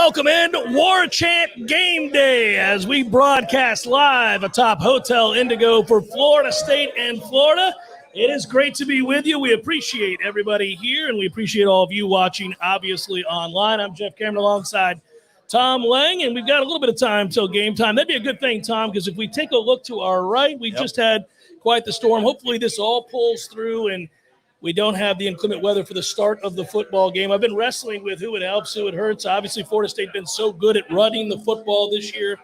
Welcome in to Warchant GameDay as we broadcast live atop Hotel Indigo for Florida State and Florida. It is great to be with you. We appreciate everybody here, and we appreciate all of you watching, obviously, online. I'm Jeff Cameron alongside Tom Lang, and we've got a little bit of time till game time. That'd be a good thing, Tom, because if we take a look to our right, we just had quite the storm. Hopefully this all pulls through and we don't have the inclement weather for the start of the football game. I've been wrestling with who it helps, who it hurts. Obviously, Florida State been so good at running the football this year.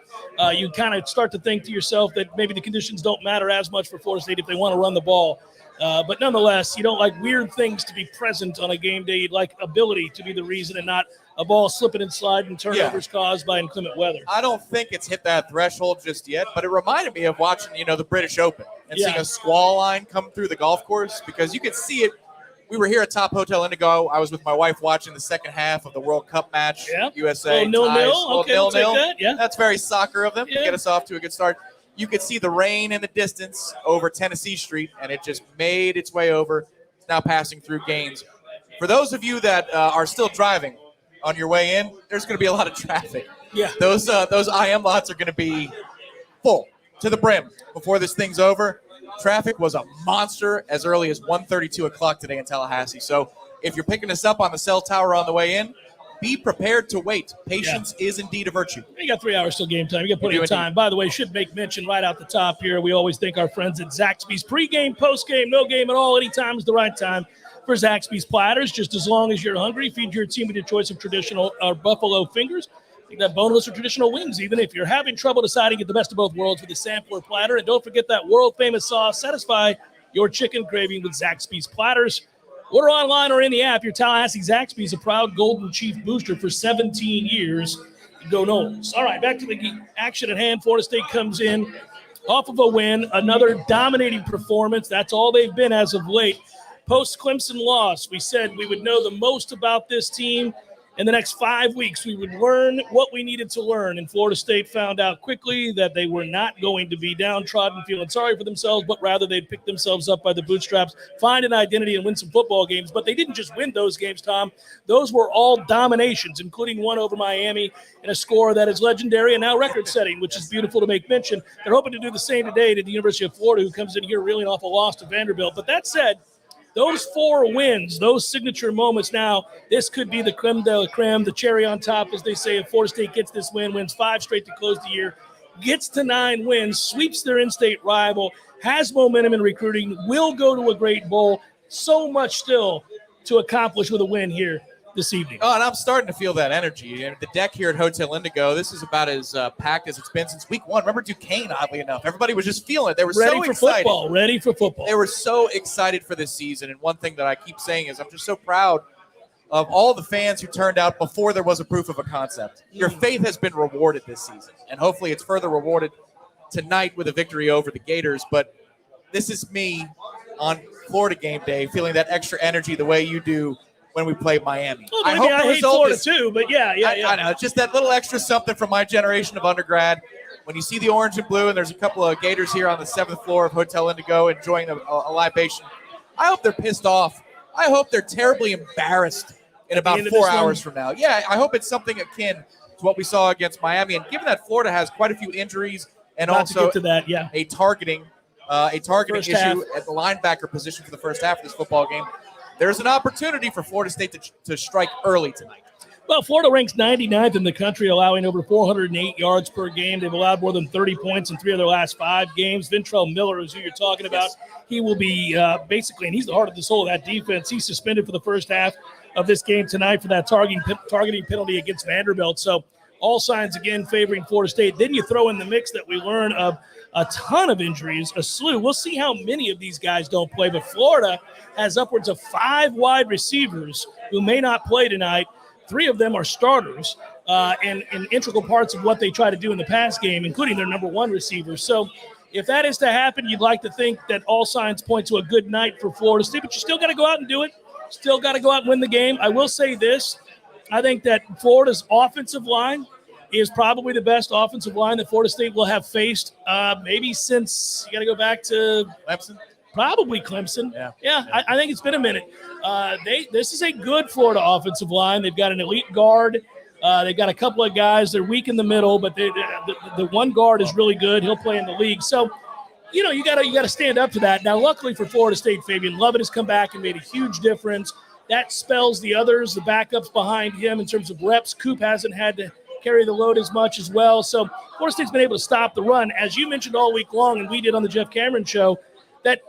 You kind of start to think to yourself that maybe the conditions don't matter as much for Florida State if they want to run the ball. But nonetheless, you don't like weird things to be present on a game day. You'd like ability to be the reason and not a ball slipping and sliding, turnovers caused by inclement weather. I don't think it's hit that threshold just yet, but it reminded me of watching, the British Open and seeing a squall line come through the golf course because you could see it. We were here at top Hotel Indigo. I was with my wife watching the second half of the World Cup match. USA nil-nil. Okay, we'll take that. Yeah. That's very soccer of them to get us off to a good start. You could see the rain in the distance over Tennessee Street, and it just made its way over. It's now passing through Gaines. For those of you that are still driving on your way in, there's going to be a lot of traffic. Yeah. Those IM lots are going to be full to the brim before this thing's over. Traffic was a monster as early as 1:32 o'clock today in Tallahassee. So if you're picking us up on the cell tower on the way in, be prepared to wait. Patience is indeed a virtue. You got 3 hours till game time. You got plenty of time. By the way, should make mention right out the top here. We always thank our friends at Zaxby's. Pregame, postgame, no game at all. Anytime is the right time for Zaxby's platters. Just as long as you're hungry, feed your team with your choice of traditional buffalo fingers. You got boneless or traditional wings, even if you're having trouble deciding, get the best of both worlds with the sampler platter. And don't forget that world-famous sauce. Satisfy your chicken craving with Zaxby's platters. Order online or in the app. Your Tallahassee Zaxby is a proud Golden Chief booster for 17 years. Go Noles. All right, back to the action at hand. Florida State comes in off of a win, another dominating performance. That's all they've been as of late. Post-Clemson loss, we said we would know the most about this team. In the next 5 weeks, we would learn what we needed to learn. And Florida State found out quickly that they were not going to be downtrodden, feeling sorry for themselves, but rather they'd pick themselves up by the bootstraps, find an identity, and win some football games. But they didn't just win those games, Tom. Those were all dominations, including one over Miami in a score that is legendary and now record-setting, which is beautiful to make mention. They're hoping to do the same today to the University of Florida, who comes in here reeling off a loss to Vanderbilt. But that said, those 4 wins, those signature moments now, this could be the creme de la creme, the cherry on top, as they say. If Florida State gets this win, wins 5 straight to close the year, gets to 9 wins, sweeps their in-state rival, has momentum in recruiting, will go to a great bowl. So much still to accomplish with a win here this evening. Oh, and I'm starting to feel that energy. The deck here at Hotel Indigo, this is about as packed as it's been since week 1. Remember Duquesne, oddly enough. Everybody was just feeling it. They were ready so for excited. Ready for football. They were so excited for this season. And one thing that I keep saying is I'm just so proud of all the fans who turned out before there was a proof of a concept. Your faith has been rewarded this season. And hopefully it's further rewarded tonight with a victory over the Gators. But this is me on Florida game day feeling that extra energy the way you do when we play Miami. Well, I hope I hate Florida too, but yeah. I know. Just that little extra something from my generation of undergrad. When you see the orange and blue, and there's a couple of Gators here on the 7th floor of Hotel Indigo enjoying a libation, I hope they're pissed off. I hope they're terribly embarrassed in about 4 hours from now. Yeah, I hope it's something akin to what we saw against Miami. And given that Florida has quite a few injuries and also a targeting issue at the linebacker position for the first half of this football game, there's an opportunity for Florida State to strike early tonight. Well, Florida ranks 99th in the country, allowing over 408 yards per game. They've allowed more than 30 points in 3 of their last 5 games. Ventrell Miller is who you're talking about. He will be basically, and he's the heart of the soul of that defense. He's suspended for the first half of this game tonight for that targeting penalty against Vanderbilt. So all signs, again, favoring Florida State. Then you throw in the mix that we learn of a ton of injuries, a slew. We'll see how many of these guys don't play, but Florida has upwards of 5 wide receivers who may not play tonight. 3 of them are starters and integral parts of what they try to do in the pass game, including their number 1 receiver. So if that is to happen, you'd like to think that all signs point to a good night for Florida State, but you still got to go out and do it. Still got to go out and win the game. I will say this. I think that Florida's offensive line is probably the best offensive line that Florida State will have faced maybe since you got to go back to Clemson. Probably Clemson. Yeah. I think it's been a minute. This is a good Florida offensive line. They've got an elite guard They got a couple of guys. They're weak in the middle, but the one guard is really good. He'll play in the league. So, you gotta stand up to that. Now, luckily for Florida State, Fabian Lovett has come back and made a huge difference. That spells the others, the backups behind him in terms of reps. Coop hasn't had to carry the load as much as well. So Florida State's been able to stop the run. As you mentioned all week long, and we did on the Jeff Cameron show, that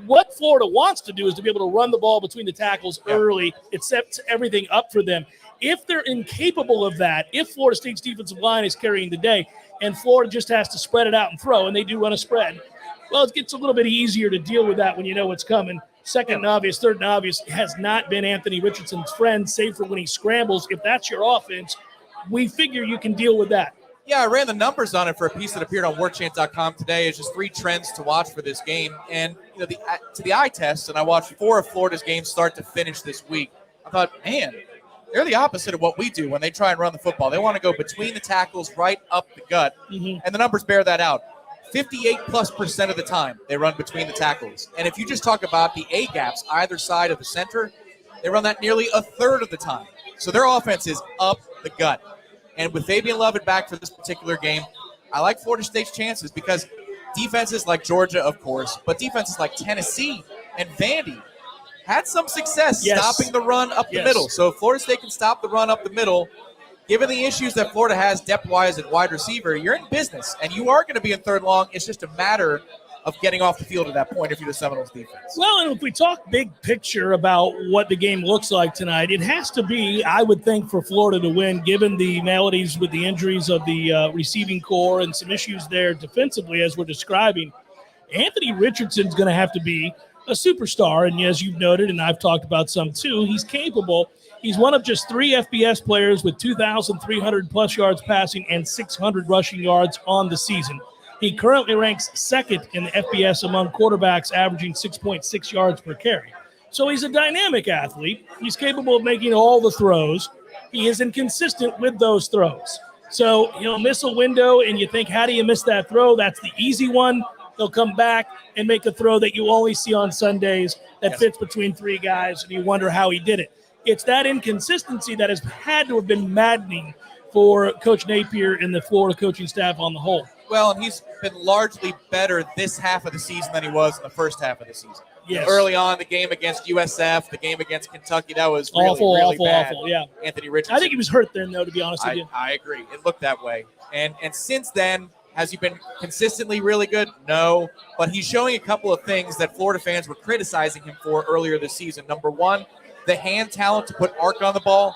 what Florida wants to do is to be able to run the ball between the tackles early. It sets everything up for them. If they're incapable of that, if Florida State's defensive line is carrying the day and Florida just has to spread it out and throw, and they do run a spread, well, it gets a little bit easier to deal with that when you know what's coming. Second and obvious, third and obvious has not been Anthony Richardson's friend, save for when he scrambles. If that's your offense, we figure you can deal with that. Yeah, I ran the numbers on it for a piece that appeared on Warchant.com today. It's just 3 trends to watch for this game. And to the eye test, and I watched 4 of Florida's games start to finish this week. I thought, man, they're the opposite of what we do when they try and run the football. They want to go between the tackles, right up the gut. And the numbers bear that out. 58+% of the time they run between the tackles. And if you just talk about the A-gaps either side of the center, they run that nearly a third of the time. So their offense is up the gut. And with Fabian Lovett back for this particular game, I like Florida State's chances because defenses like Georgia, of course, but defenses like Tennessee and Vandy had some success stopping the run up the middle. So if Florida State can stop the run up the middle, given the issues that Florida has depth-wise at wide receiver, you're in business, and you are going to be in third long. It's just a matter of getting off the field at that point if you're the Seminoles defense. Well, and if we talk big picture about what the game looks like tonight, it has to be, I would think, for Florida to win, given the maladies with the injuries of the receiving core and some issues there defensively, as we're describing. Anthony Richardson's going to have to be a superstar, and as you've noted, and I've talked about some too, he's capable. He's one of just 3 FBS players with 2,300-plus yards passing and 600 rushing yards on the season. He currently ranks second in the FBS among quarterbacks, averaging 6.6 yards per carry. So he's a dynamic athlete. He's capable of making all the throws. He is inconsistent with those throws. So he'll miss a window, and you think, how do you miss that throw? That's the easy one. He'll come back and make a throw that you only see on Sundays that fits between 3 guys, and you wonder how he did it. It's that inconsistency that has had to have been maddening for Coach Napier and the Florida coaching staff on the whole. Well, and he's been largely better this half of the season than he was in the first half of the season. Yes. Early on, the game against USF, the game against Kentucky, that was really bad. Awful, yeah. Anthony Richardson. I think he was hurt then, though, to be honest with you. I agree. It looked that way. And since then, has he been consistently really good? No. But he's showing a couple of things that Florida fans were criticizing him for earlier this season. Number one, the hand talent to put arc on the ball.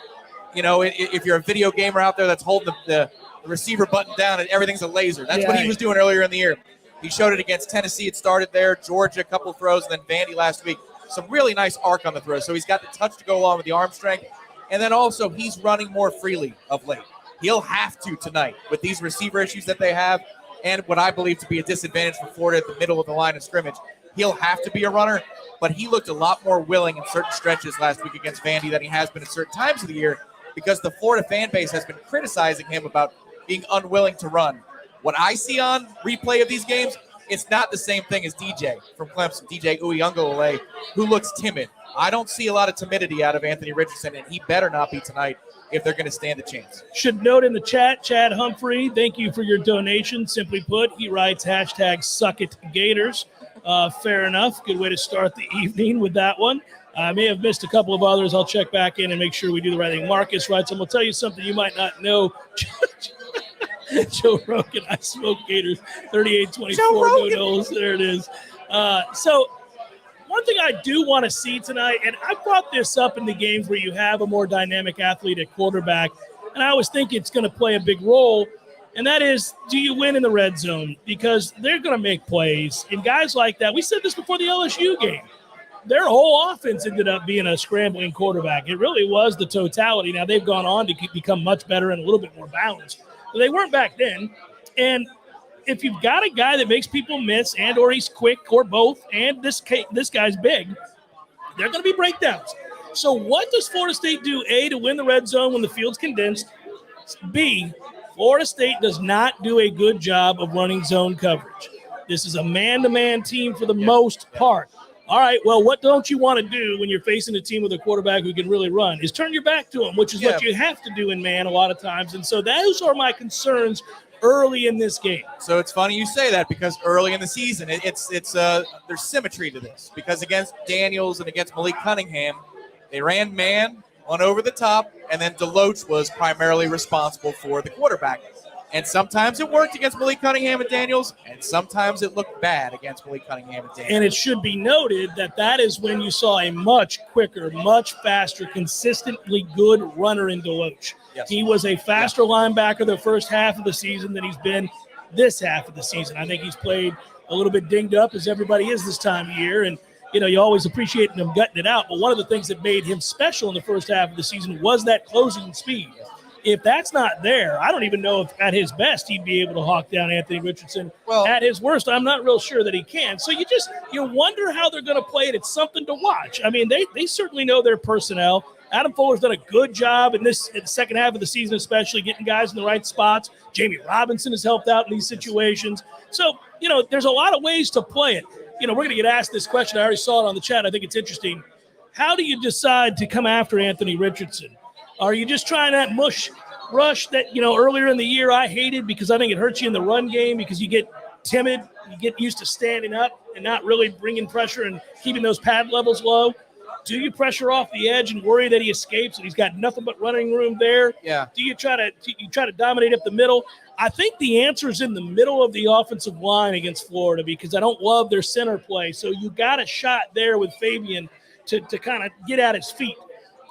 You know, if you're a video gamer out there that's holding the receiver button down and everything's a laser. That's what he was doing earlier in the year. He showed it against Tennessee. It started there. Georgia, a couple of throws, and then Vandy last week. Some really nice arc on the throw. So he's got the touch to go along with the arm strength. And then also he's running more freely of late. He'll have to tonight with these receiver issues that they have and what I believe to be a disadvantage for Florida at the middle of the line of scrimmage. He'll have to be a runner, but he looked a lot more willing in certain stretches last week against Vandy than he has been at certain times of the year because the Florida fan base has been criticizing him about being unwilling to run. What I see on replay of these games, it's not the same thing as DJ from Clemson, DJ Uyunglele, who looks timid. I don't see a lot of timidity out of Anthony Richardson, and he better not be tonight if they're going to stand a chance. Should note in the chat, Chad Humphrey, thank you for your donation. Simply put, he writes #SuckItGators. Fair enough. Good way to start the evening with that one. I may have missed a couple of others. I'll check back in and make sure we do the right thing. Marcus writes, I'm going to tell you something you might not know. Joe Rogan, I smoke Gators. 38-24, go Noles. There it is. So one thing I do want to see tonight, and I brought this up in the games where you have a more dynamic athlete at quarterback, and I always think it's going to play a big role, and that is, do you win in the red zone? Because they're going to make plays. And guys like that, we said this before the LSU game, their whole offense ended up being a scrambling quarterback. It really was the totality. Now, they've gone on to become much better and a little bit more balanced. But they weren't back then. And if you've got a guy that makes people miss and or he's quick or both, and this guy's big, they're going to be breakdowns. So what does Florida State do, A, to win the red zone when the field's condensed? B, Florida State does not do a good job of running zone coverage. This is a man-to-man team for the most part. All right, well, what don't you want to do when you're facing a team with a quarterback who can really run is turn your back to him, which is what you have to do in man a lot of times. And so those are my concerns early in this game. So it's funny you say that because early in the season, there's symmetry to this because against Daniels and against Malik Cunningham, they ran man, one over the top, and then Deloach was primarily responsible for the quarterback. And sometimes it worked against Malik Cunningham and Daniels, and sometimes it looked bad against Malik Cunningham and Daniels. And it should be noted that is when you saw a much quicker, much faster, consistently good runner in Deloach. Yes. He was a faster linebacker the first half of the season than he's been this half of the season. I think he's played a little bit dinged up, as everybody is this time of year, and you always appreciate him gutting it out. But one of the things that made him special in the first half of the season was that closing speed. If that's not there, I don't even know if at his best he'd be able to hawk down Anthony Richardson. Well, at his worst, I'm not real sure that he can. So you wonder how they're going to play it. It's something to watch. I mean, they certainly know their personnel. Adam Fuller's done a good job in the second half of the season, especially getting guys in the right spots. Jamie Robinson has helped out in these situations. So, there's a lot of ways to play it. We're going to get asked this question. I already saw it on the chat. I think it's interesting. How do you decide to come after Anthony Richardson? Are you just trying that rush that, earlier in the year I hated because I think it hurts you in the run game because you get timid, you get used to standing up and not really bringing pressure and keeping those pad levels low? Do you pressure off the edge and worry that he escapes and he's got nothing but running room there? Yeah. Do you try to dominate up the middle? I think the answer is in the middle of the offensive line against Florida because I don't love their center play. So you got a shot there with Fabian to kind of get at his feet.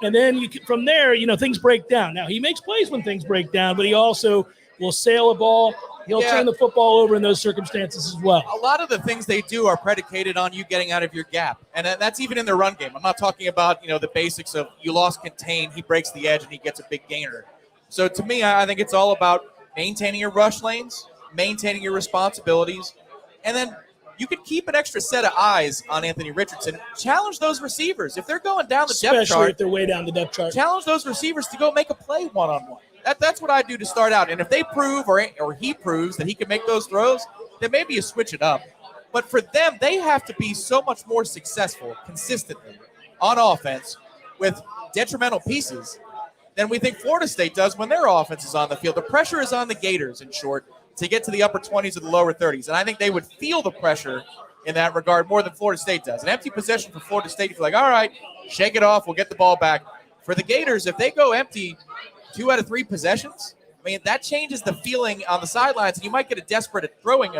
And then from there, things break down. Now, he makes plays when things break down, but he also will sail a ball. He'll turn the football over in those circumstances as well. A lot of the things they do are predicated on you getting out of your gap. And that's even in the run game. I'm not talking about, the basics of you lost contain, he breaks the edge, and he gets a big gainer. So to me, I think it's all about maintaining your rush lanes, maintaining your responsibilities, and then you could keep an extra set of eyes on Anthony Richardson. Challenge those receivers. If they're going down the depth chart. Especially if they're way down the depth chart. Challenge those receivers to go make a play one-on-one. That's what I do to start out. And if they prove or he proves that he can make those throws, then maybe you switch it up. But for them, they have to be so much more successful consistently on offense with detrimental pieces than we think Florida State does when their offense is on the field. The pressure is on the Gators, in short, to get to the upper 20s or the lower 30s. And I think they would feel the pressure in that regard more than Florida State does. An empty possession for Florida State, you're like, all right, shake it off, we'll get the ball back. For the Gators, if they go empty 2 out of 3 possessions, that changes the feeling on the sidelines, and you might get a desperate throwing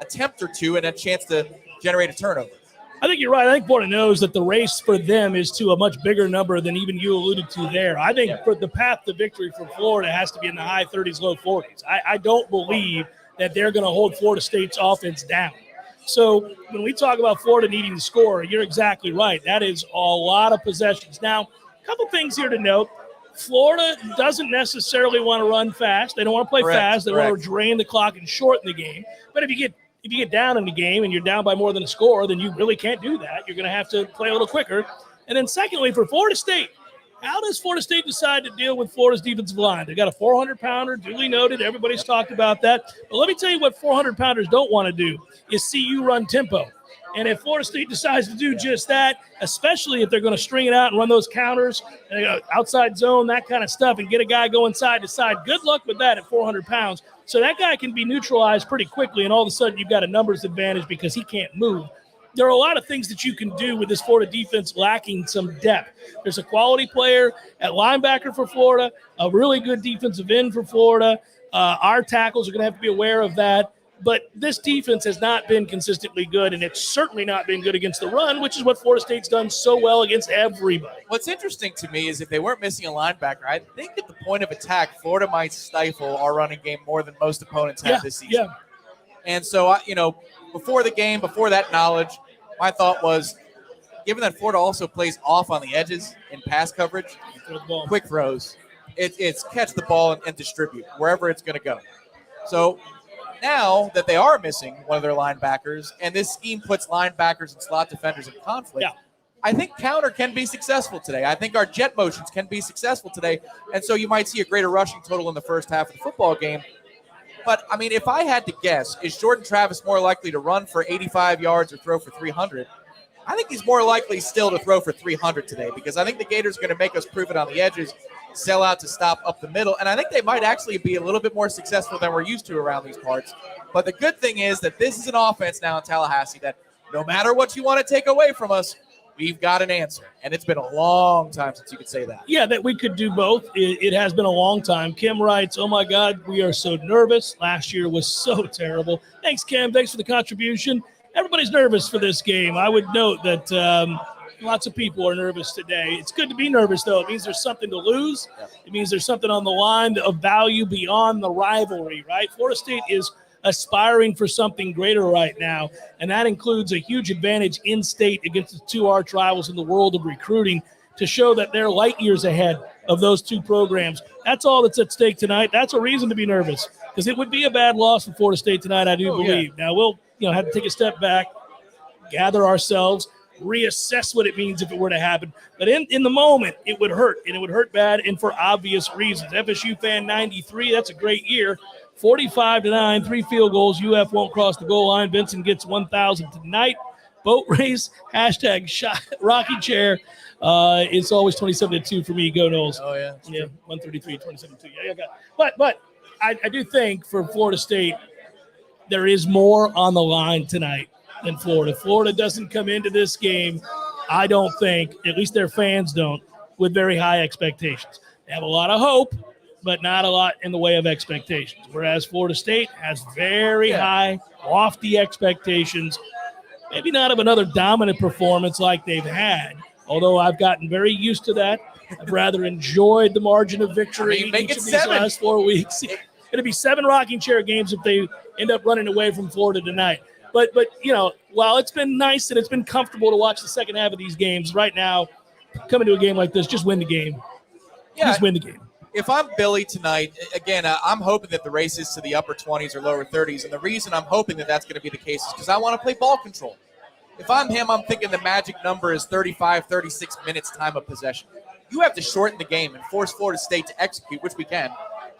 attempt or two and a chance to generate a turnover. I think you're right. I think Florida knows that the race for them is to a much bigger number than even you alluded to there. I think for the path to victory for Florida has to be in the high 30s, low 40s. I don't believe that they're going to hold Florida State's offense down. So when we talk about Florida needing to score, you're exactly right. That is a lot of possessions. Now, a couple things here to note. Florida doesn't necessarily want to run fast. They don't want to play fast. They want to drain the clock and shorten the game. But if you get down in the game and you're down by more than a score, then you really can't do that. You're going to have to play a little quicker. And then secondly, for Florida State, how does Florida State decide to deal with Florida's defensive line? They got a 400-pounder, duly noted. Everybody's talked about that. But let me tell you what 400-pounders don't want to do is see you run tempo. And if Florida State decides to do just that, especially if they're going to string it out and run those counters, outside zone, that kind of stuff, and get a guy going side to side, good luck with that at 400 pounds. So that guy can be neutralized pretty quickly, and all of a sudden you've got a numbers advantage because he can't move. There are a lot of things that you can do with this Florida defense lacking some depth. There's a quality player at linebacker for Florida, a really good defensive end for Florida. Our tackles are going to have to be aware of that. But this defense has not been consistently good, and it's certainly not been good against the run, which is what Florida State's done so well against everybody. What's interesting to me is if they weren't missing a linebacker, I think at the point of attack, Florida might stifle our running game more than most opponents have this season. Yeah. And so, before the game, before that knowledge, my thought was, given that Florida also plays off on the edges in pass coverage, quick throws, it's catch the ball and distribute wherever it's going to go. So now that they are missing one of their linebackers, and this scheme puts linebackers and slot defenders in conflict, I think counter can be successful today. I think our jet motions can be successful today, and so you might see a greater rushing total in the first half of the football game. But, if I had to guess, is Jordan Travis more likely to run for 85 yards or throw for 300? I think he's more likely still to throw for 300 today because I think the Gators are going to make us prove it on the edges, sell out to stop up the middle, and I think they might actually be a little bit more successful than we're used to around these parts. But the good thing is that this is an offense now in Tallahassee that no matter what you want to take away from us, we've got an answer. And it's been a long time since you could say that. Yeah, that we could do both. It has been a long time. Kim writes, oh, my God, we are so nervous. Last year was so terrible. Thanks, Kim. Thanks for the contribution. Everybody's nervous for this game. I would note that lots of people are nervous today. It's good to be nervous, though. It means there's something to lose. It means there's something on the line of value beyond the rivalry, right? Florida State is aspiring for something greater right now, and that includes a huge advantage in state against the two arch rivals in the world of recruiting to show that they're light years ahead of those two programs. That's all that's at stake tonight. That's a reason to be nervous because it would be a bad loss for Florida State tonight, I do believe. Yeah. Now, we'll have to take a step back, gather ourselves, reassess what it means if it were to happen. But in the moment, it would hurt, and it would hurt bad and for obvious reasons. FSU fan 93, that's a great year. 45-9, 3 field goals. UF won't cross the goal line. Benson gets 1,000 tonight. Boat race, hashtag shot, Rocky chair. It's always 27-2 for me. Go Noles. Oh, yeah. Yeah, 133, 27-2. Yeah, but I do think for Florida State, there is more on the line tonight than Florida. Florida doesn't come into this game, I don't think, at least their fans don't, with very high expectations. They have a lot of hope, but not a lot in the way of expectations. Whereas Florida State has very high, lofty expectations, maybe not of another dominant performance like they've had, although I've gotten very used to that. I've rather enjoyed the margin of victory each of these last 4 weeks. It's going to be 7 rocking chair games if they end up running away from Florida tonight. But while it's been nice and it's been comfortable to watch the second half of these games, right now, coming to a game like this, just win the game. Yeah. Just win the game. If I'm Billy tonight, again, I'm hoping that the race is to the upper 20s or lower 30s, and the reason I'm hoping that that's going to be the case is because I want to play ball control. If I'm him, I'm thinking the magic number is 35, 36 minutes time of possession. You have to shorten the game and force Florida State to execute, which we can,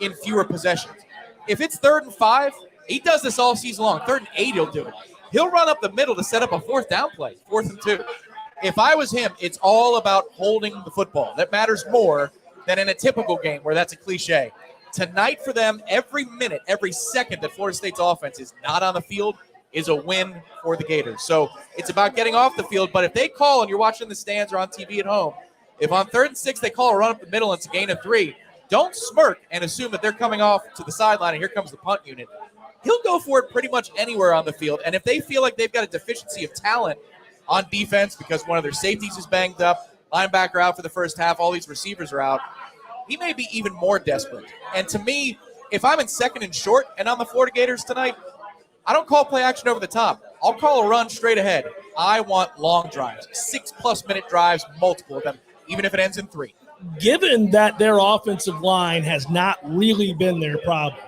in fewer possessions. If it's 3rd and 5, he does this all season long. 3rd and 8, he'll do it. He'll run up the middle to set up a 4th down play, 4th and 2. If I was him, it's all about holding the football. That matters more than in a typical game where that's a cliche. Tonight for them, every minute, every second that Florida State's offense is not on the field is a win for the Gators. So it's about getting off the field. But if they call, and you're watching the stands or on TV at home, if on 3rd and 6 they call a run up the middle and it's a gain of 3, don't smirk and assume that they're coming off to the sideline and here comes the punt unit. He'll go for it pretty much anywhere on the field. And if they feel like they've got a deficiency of talent on defense because one of their safeties is banged up, linebacker out for the first half, all these receivers are out, he may be even more desperate. And to me, if I'm in 2nd and short and on the Florida Gators tonight, I don't call play action over the top. I'll call a run straight ahead. I want long drives, 6+ minute drives, multiple of them, even if it ends in 3. Given that their offensive line has not really been their problem,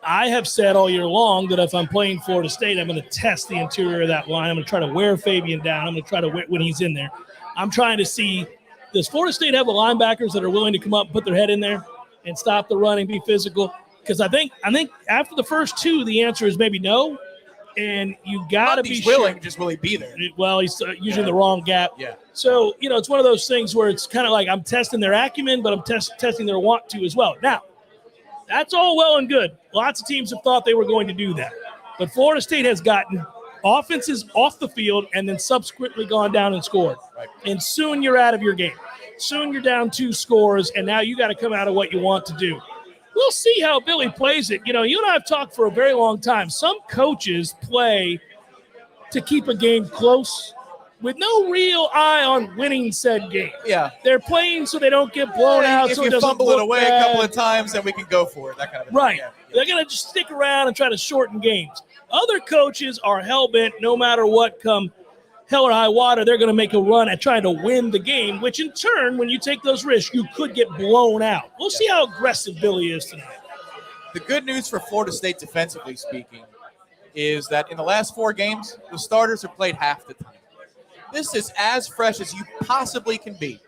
I have said all year long that if I'm playing Florida State, I'm going to test the interior of that line. I'm going to try to wear Fabian down. I'm going to try to when he's in there. I'm trying to see, does Florida State have the linebackers that are willing to come up and put their head in there and stop the run and be physical? Because I think after the first 2, the answer is maybe no. And you got to be willing. sure. Just will he be there? Well, he's using the wrong gap. Yeah. So, it's one of those things where it's kind of like I'm testing their acumen, but I'm testing their want to as well. Now, that's all well and good. Lots of teams have thought they were going to do that. But Florida State has gotten offenses off the field and then subsequently gone down and scored. Right. And soon you're out of your game. Soon you're down 2 scores, and now you got to come out of what you want to do. We'll see how Billy plays it. You and I have talked for a very long time. Some coaches play to keep a game close with no real eye on winning said game. Yeah. They're playing so they don't get blown out. If so you it fumble it away bad. a couple of times, then we can go for it. That kind of thing. Right. Yeah. They're going to just stick around and try to shorten games. Other coaches are hell-bent, no matter what come hell or high water, they're going to make a run at trying to win the game, which in turn, when you take those risks, you could get blown out. We'll see how aggressive Billy is tonight. The good news for Florida State defensively speaking is that in the last 4 games, the starters have played half the time. This is as fresh as you possibly can be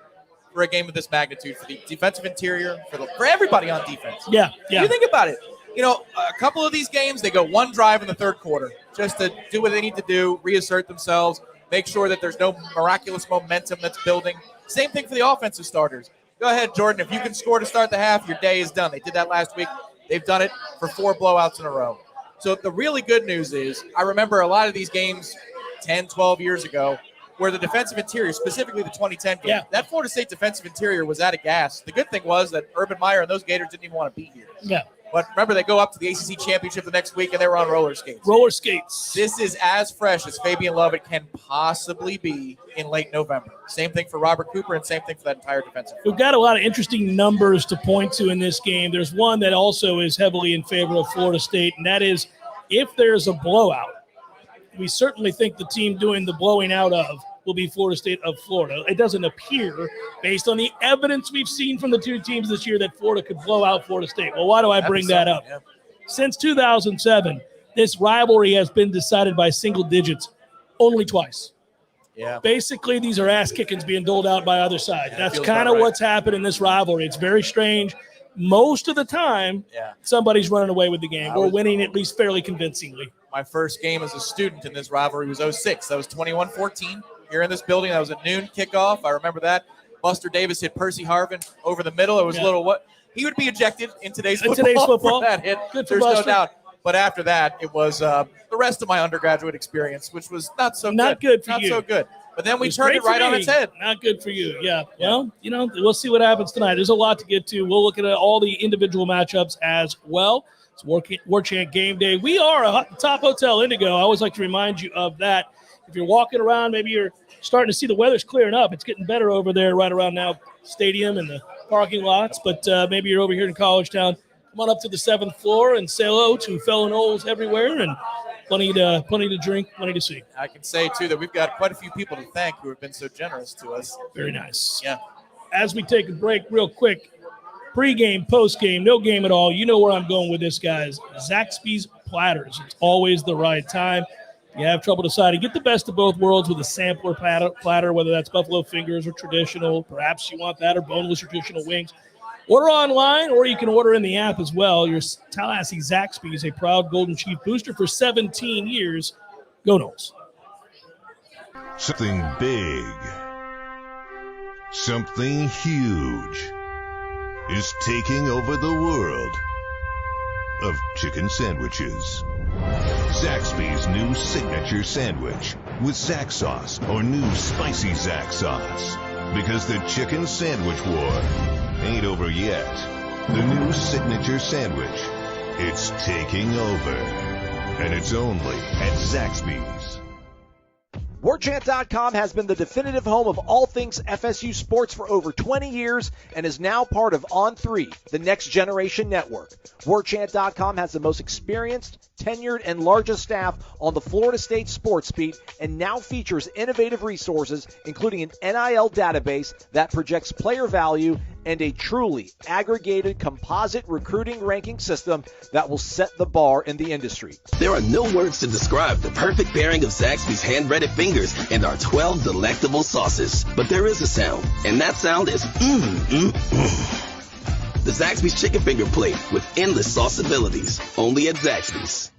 for a game of this magnitude, for the defensive interior, for everybody on defense. Yeah. You think about it. A couple of these games, they go 1 drive in the 3rd quarter just to do what they need to do, reassert themselves, make sure that there's no miraculous momentum that's building. Same thing for the offensive starters. Go ahead, Jordan. If you can score to start the half, your day is done. They did that last week. They've done it for 4 blowouts in a row. So the really good news is I remember a lot of these games 10, 12 years ago where the defensive interior, specifically the 2010 game, that Florida State defensive interior was out of gas. The good thing was that Urban Meyer and those Gators didn't even want to be here. Yeah. But remember, they go up to the ACC championship the next week, and they were on roller skates. Roller skates. This is as fresh as Fabian Lovett can possibly be in late November. Same thing for Robert Cooper, and same thing for that entire defensive front. We've got a lot of interesting numbers to point to in this game. There's one that also is heavily in favor of Florida State, and that is if there's a blowout, we certainly think the team doing the blowing out of will be Florida State of Florida. It doesn't appear, based on the evidence we've seen from the two teams this year, that Florida could blow out Florida State. Well, why do I bring that up? Yeah. Since 2007, this rivalry has been decided by single digits only twice. Yeah. Basically, these are ass kickings being doled out by either side. That's kind of what's happened in this rivalry. It's very strange. Most of the time, somebody's running away with the game or winning at least fairly convincingly. My first game as a student in this rivalry was 06. That was 21-14. Here in this building, that was a noon kickoff. I remember that. Buster Davis hit Percy Harvin over the middle. It was a little what he would be ejected in today's football. For that hit. Good for There's Buster. no doubt. But after that, it was the rest of my undergraduate experience, which was not so not good for not you. So good. But then we turned it right on its head. Not good for you. Yeah. Well, we'll see what happens tonight. There's a lot to get to. We'll look at all the individual matchups as well. It's Warchant Game Day. We are at the top Hotel Indigo. I always like to remind you of that. If you're walking around, maybe you're starting to see the weather's clearing up. It's getting better over there right around now, stadium and the parking lots. But maybe you're over here in Collegetown. Come on up to the 7th floor and say hello to fellow Noles everywhere, and plenty to drink, plenty to see. I can say, too, that we've got quite a few people to thank who have been so generous to us. Very nice. Yeah. As we take a break real quick, pregame, postgame, no game at all. You know where I'm going with this, guys. Zaxby's Platters. It's always the right time. You have trouble deciding. Get the best of both worlds with a sampler platter, whether that's buffalo fingers or traditional. Perhaps you want that or boneless traditional wings. Order online, or you can order in the app as well. Your Tallahassee Zaxby is a proud Golden Chief booster for 17 years. Go Noles. Something big, something huge is taking over the world of chicken sandwiches. Zaxby's new signature sandwich with Zax sauce or new spicy Zax sauce. Because the chicken sandwich war ain't over yet. The new signature sandwich, it's taking over. And it's only at Zaxby's. Warchant.com has been the definitive home of all things FSU sports for over 20 years and is now part of On3, the next generation network. Warchant.com has the most experienced, tenured, and largest staff on the Florida State sports beat and now features innovative resources, including an NIL database that projects player value and a truly aggregated composite recruiting ranking system that will set the bar in the industry. There are no words to describe the perfect pairing of Zaxby's hand-breaded fingers and our 12 delectable sauces. But there is a sound, and that sound is The Zaxby's Chicken Finger Plate with endless sauce abilities. Only at Zaxby's.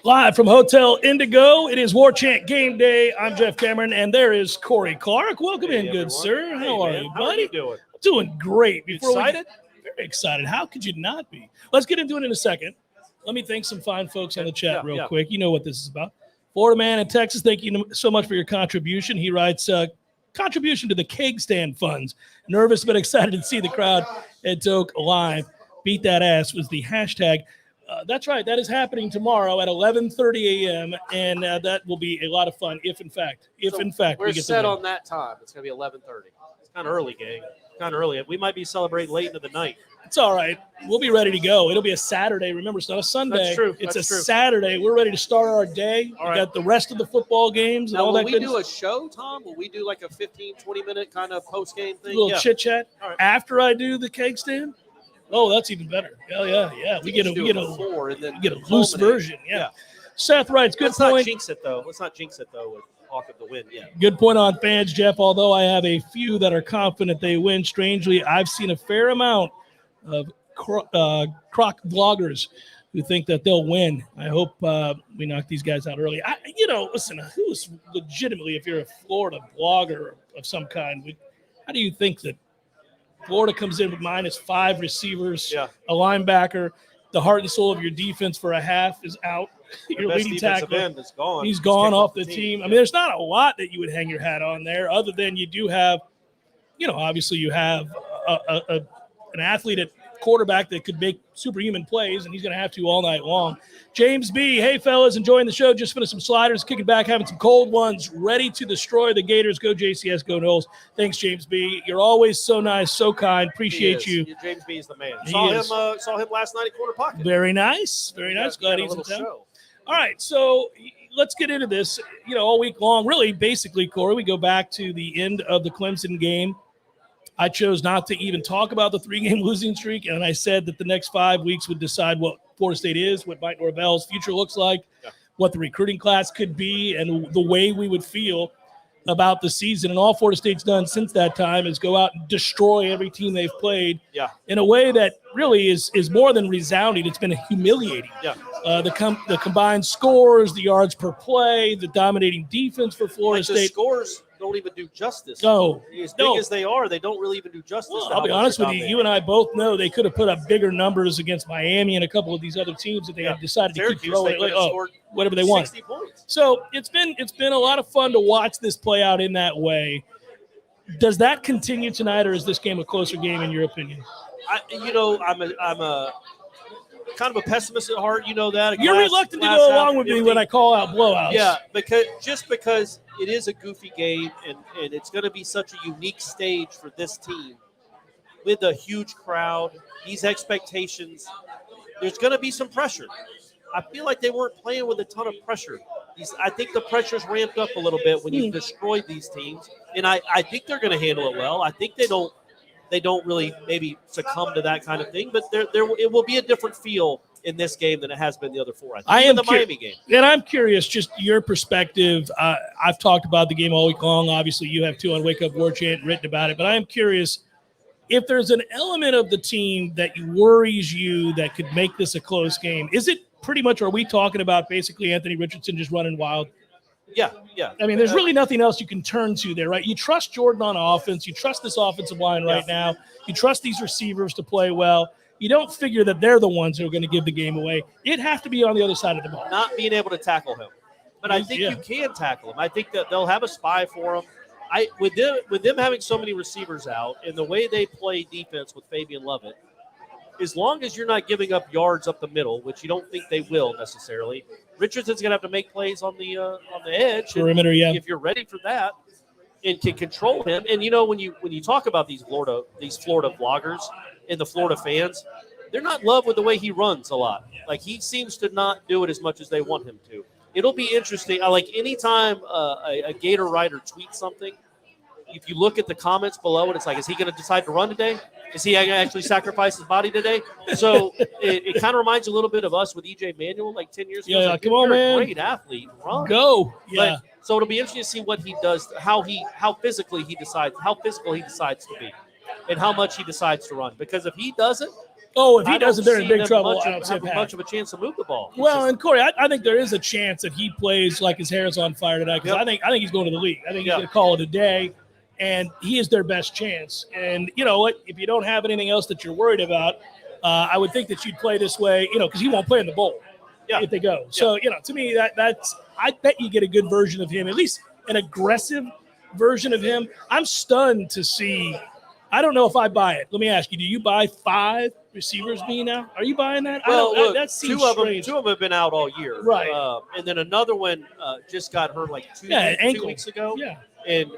Live from Hotel Indigo, it is Warchant GameDay. I'm Jeff Cameron, and there is Corey Clark. Welcome in, good sir. How are you, buddy? How are you doing? Doing great. Excited? Very excited. How could you not be? Let's get into it in a second. Let me thank some fine folks on the chat real quick. You know what this is about. Florida man in Texas, thank you so much for your contribution. He writes, contribution to the keg stand funds. Nervous but excited to see the crowd at Oak live. Beat that ass was the hashtag. That's right. That is happening tomorrow at 11:30 a.m. and that will be a lot of fun. If in fact we're we get set on that time. It's going to be 11:30. It's kind of early, gang. Kind of early. We might be celebrating late into the night. It's all right. We'll be ready to go. It'll be a Saturday. Remember, it's not a Sunday. That's true. It's That's a true. Saturday. We're ready to start our day. All We right. got the rest of the football games and Now, all that will we good do a show, Tom? Will we do like a 15, 20-minute kind of post-game thing? little chit chat All right. after I do the keg stand. Oh, that's even better. Yeah. We get a before and then loose version. Yeah. Seth writes, good Let's not point. jinx it though. With talk of the win. Yeah. Good point on fans, Jeff. Although I have a few that are confident they win, strangely, I've seen a fair amount of croc vloggers who think that they'll win. I hope we knock these guys out early. Listen, who's legitimately, if you're a Florida blogger of some kind, how do you think that Florida comes in with -5 receivers, a linebacker, the heart and soul of your defense for a half is out. Your leading tackler is gone. He's gone off the team. I mean, there's not a lot that you would hang your hat on there, other than you do have, obviously you have an athlete at quarterback that could make superhuman plays, and he's going to have to all night long. James B. Hey, fellas, enjoying the show. Just finished some sliders, kicking back, having some cold ones, ready to destroy the Gators. Go JCS, go Noles. Thanks, James B. You're always so nice, so kind. Appreciate you. James B. is the man. He Saw is. him last night at Corner Pocket. Very nice. Very nice. Glad he's in town. All right, so let's get into this. All week long, really, basically, Corey, we go back to the end of the Clemson game. I chose not to even talk about the 3-game losing streak, and I said that the next 5 weeks would decide what Florida State is, what Mike Norvell's future looks like, what the recruiting class could be, and the way we would feel about the season. And all Florida State's done since that time is go out and destroy every team they've played in a way that really is more than resounding. It's been humiliating. The combined scores, the yards per play, the dominating defense for Florida State. The scores don't even do justice. No. As big as they are, they don't really even do justice. Well, I'll be honest with you. You and I both know they could have put up bigger numbers against Miami and a couple of these other teams that they had decided to keep throwing whatever they want. 60 points. So it's been a lot of fun to watch this play out in that way. Does that continue tonight, or is this game a closer game in your opinion? I'm a kind of a pessimist at heart. You know that. You're reluctant to go along with me when I call out blowouts. Yeah, because it is a goofy game, and it's going to be such a unique stage for this team with a huge crowd, these expectations. There's going to be some pressure. I feel like they weren't playing with a ton of pressure. I think the pressure's ramped up a little bit when you've destroyed these teams, and I think they're going to handle it well. I think they don't really maybe succumb to that kind of thing, but it will be a different feel in this game than it has been the other four. I think the Miami game. And I'm curious, just your perspective. I've talked about the game all week long. Obviously, you have too on Wake Up Warchant, written about it. But I am curious if there's an element of the team that worries you that could make this a close game. Is it pretty much, are we talking about basically Anthony Richardson just running wild? Yeah. I mean, there's really nothing else you can turn to there, right? You trust Jordan on offense. You trust this offensive line right now. You trust these receivers to play well. You don't figure that they're the ones who are going to give the game away. It'd have to be on the other side of the ball. Not being able to tackle him. But I think you can tackle him. I think that they'll have a spy for him. With them having so many receivers out and the way they play defense with Fabian Lovett, as long as you're not giving up yards up the middle, which you don't think they will necessarily, Richardson's going to have to make plays on the edge. Perimeter, If you're ready for that and can control him. And, when you talk about these Florida vloggers and the Florida fans, they're not in love with the way he runs a lot. Like, he seems to not do it as much as they want him to. It'll be interesting. Anytime a Gator writer tweets something, if you look at the comments below and it's like, is he going to decide to run today? Is he going to actually sacrifice his body today? So it kind of reminds you a little bit of us with E.J. Manuel 10 years ago. Yeah, come on, man. You're a great athlete. Run. Go. Yeah. So it'll be interesting to see what he does, how physical he decides to be, and how much he decides to run. Because if he doesn't, Oh, if he I doesn't, don't they're in see big them trouble. I don't see it have much of a chance to move the ball. Well, and Corey, I think there is a chance that he plays like his hair is on fire tonight because I think he's going to the league. I think he's going to call it a day, and he is their best chance. And you know what? If you don't have anything else that you're worried about, I would think that you'd play this way, because he won't play in the bowl if they go. So, to me, that's I bet you get a good version of him, at least an aggressive version of him. I'm stunned to see. I don't know if I buy it. Let me ask you, do you buy 5 receivers being out? Are you buying that? Well, look, that seems two of them have been out all year. Right. And then another one just got hurt like 2 weeks ago. Yeah. And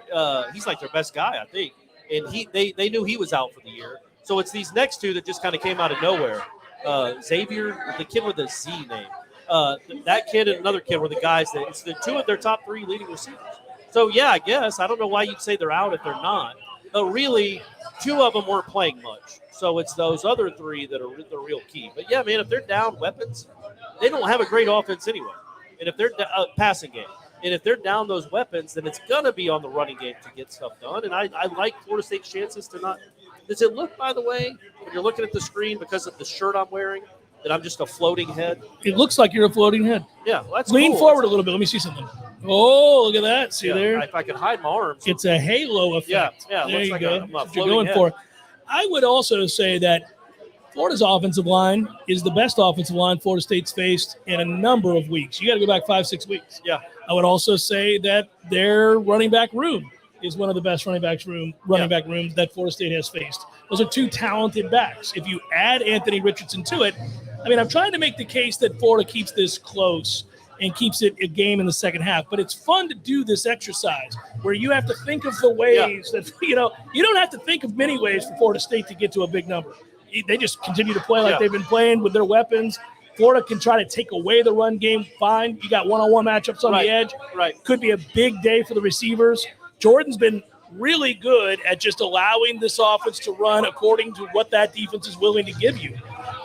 he's like their best guy, I think. And they knew he was out for the year. So it's these next 2 that just kind of came out of nowhere. Xavier, the kid with the Z name. That kid and another kid were the guys it's the 2 of their top 3 leading receivers. So, yeah, I guess. I don't know why you'd say they're out if they're not. But really, 2 of them weren't playing much. So it's those other 3 that are the real key. But, yeah, man, if they're down weapons, they don't have a great offense anyway. And if they're passing game. And if they're down those weapons, then it's going to be on the running game to get stuff done. And I like Florida State's chances to not – does it look, by the way, when you're looking at the screen because of the shirt I'm wearing, that I'm just a floating head? It looks like you're a floating head. Yeah, well, that's Lean cool. forward a little bit. Let me see something. Oh, look at that. See there? If I could hide my arms. It's a halo effect. Yeah, there looks you like go. I'm a That's what you're going floating for. head. I would also say that Florida's offensive line is the best offensive line Florida State's faced in a number of weeks. You got to go back 5-6 weeks. Yeah. I would also say that their running back room is one of the best running back rooms that Florida State has faced. Those are 2 talented backs. If you add Anthony Richardson to it, I mean, I'm trying to make the case that Florida keeps this close and keeps it a game in the second half. But it's fun to do this exercise where you have to think of the ways that, you don't have to think of many ways for Florida State to get to a big number. They just continue to play like they've been playing with their weapons. Florida can try to take away the run game. Fine. You got one-on-one matchups on the edge. Right. Could be a big day for the receivers. Jordan's been really good at just allowing this offense to run according to what that defense is willing to give you.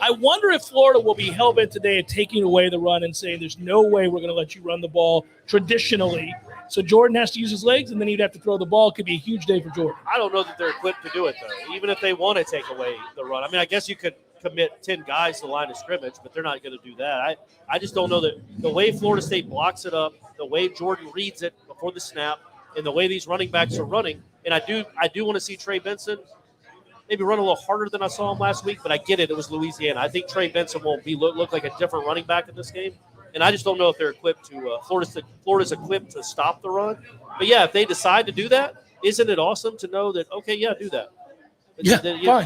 I wonder if Florida will be hell-bent today at taking away the run and saying there's no way we're going to let you run the ball traditionally. So Jordan has to use his legs, and then he'd have to throw the ball. It could be a huge day for Jordan. I don't know that they're equipped to do it, though, even if they want to take away the run. I mean, I guess you could commit 10 guys to the line of scrimmage, but they're not going to do that. I just don't know that the way Florida State blocks it up, the way Jordan reads it before the snap, and the way these running backs are running. And I do want to see Trey Benson maybe run a little harder than I saw him last week, but I get it. It was Louisiana. I think Trey Benson will look like a different running back in this game. And I just don't know if they're equipped to Florida's equipped to stop the run. But, yeah, if they decide to do that, isn't it awesome to know that, okay, yeah, do that.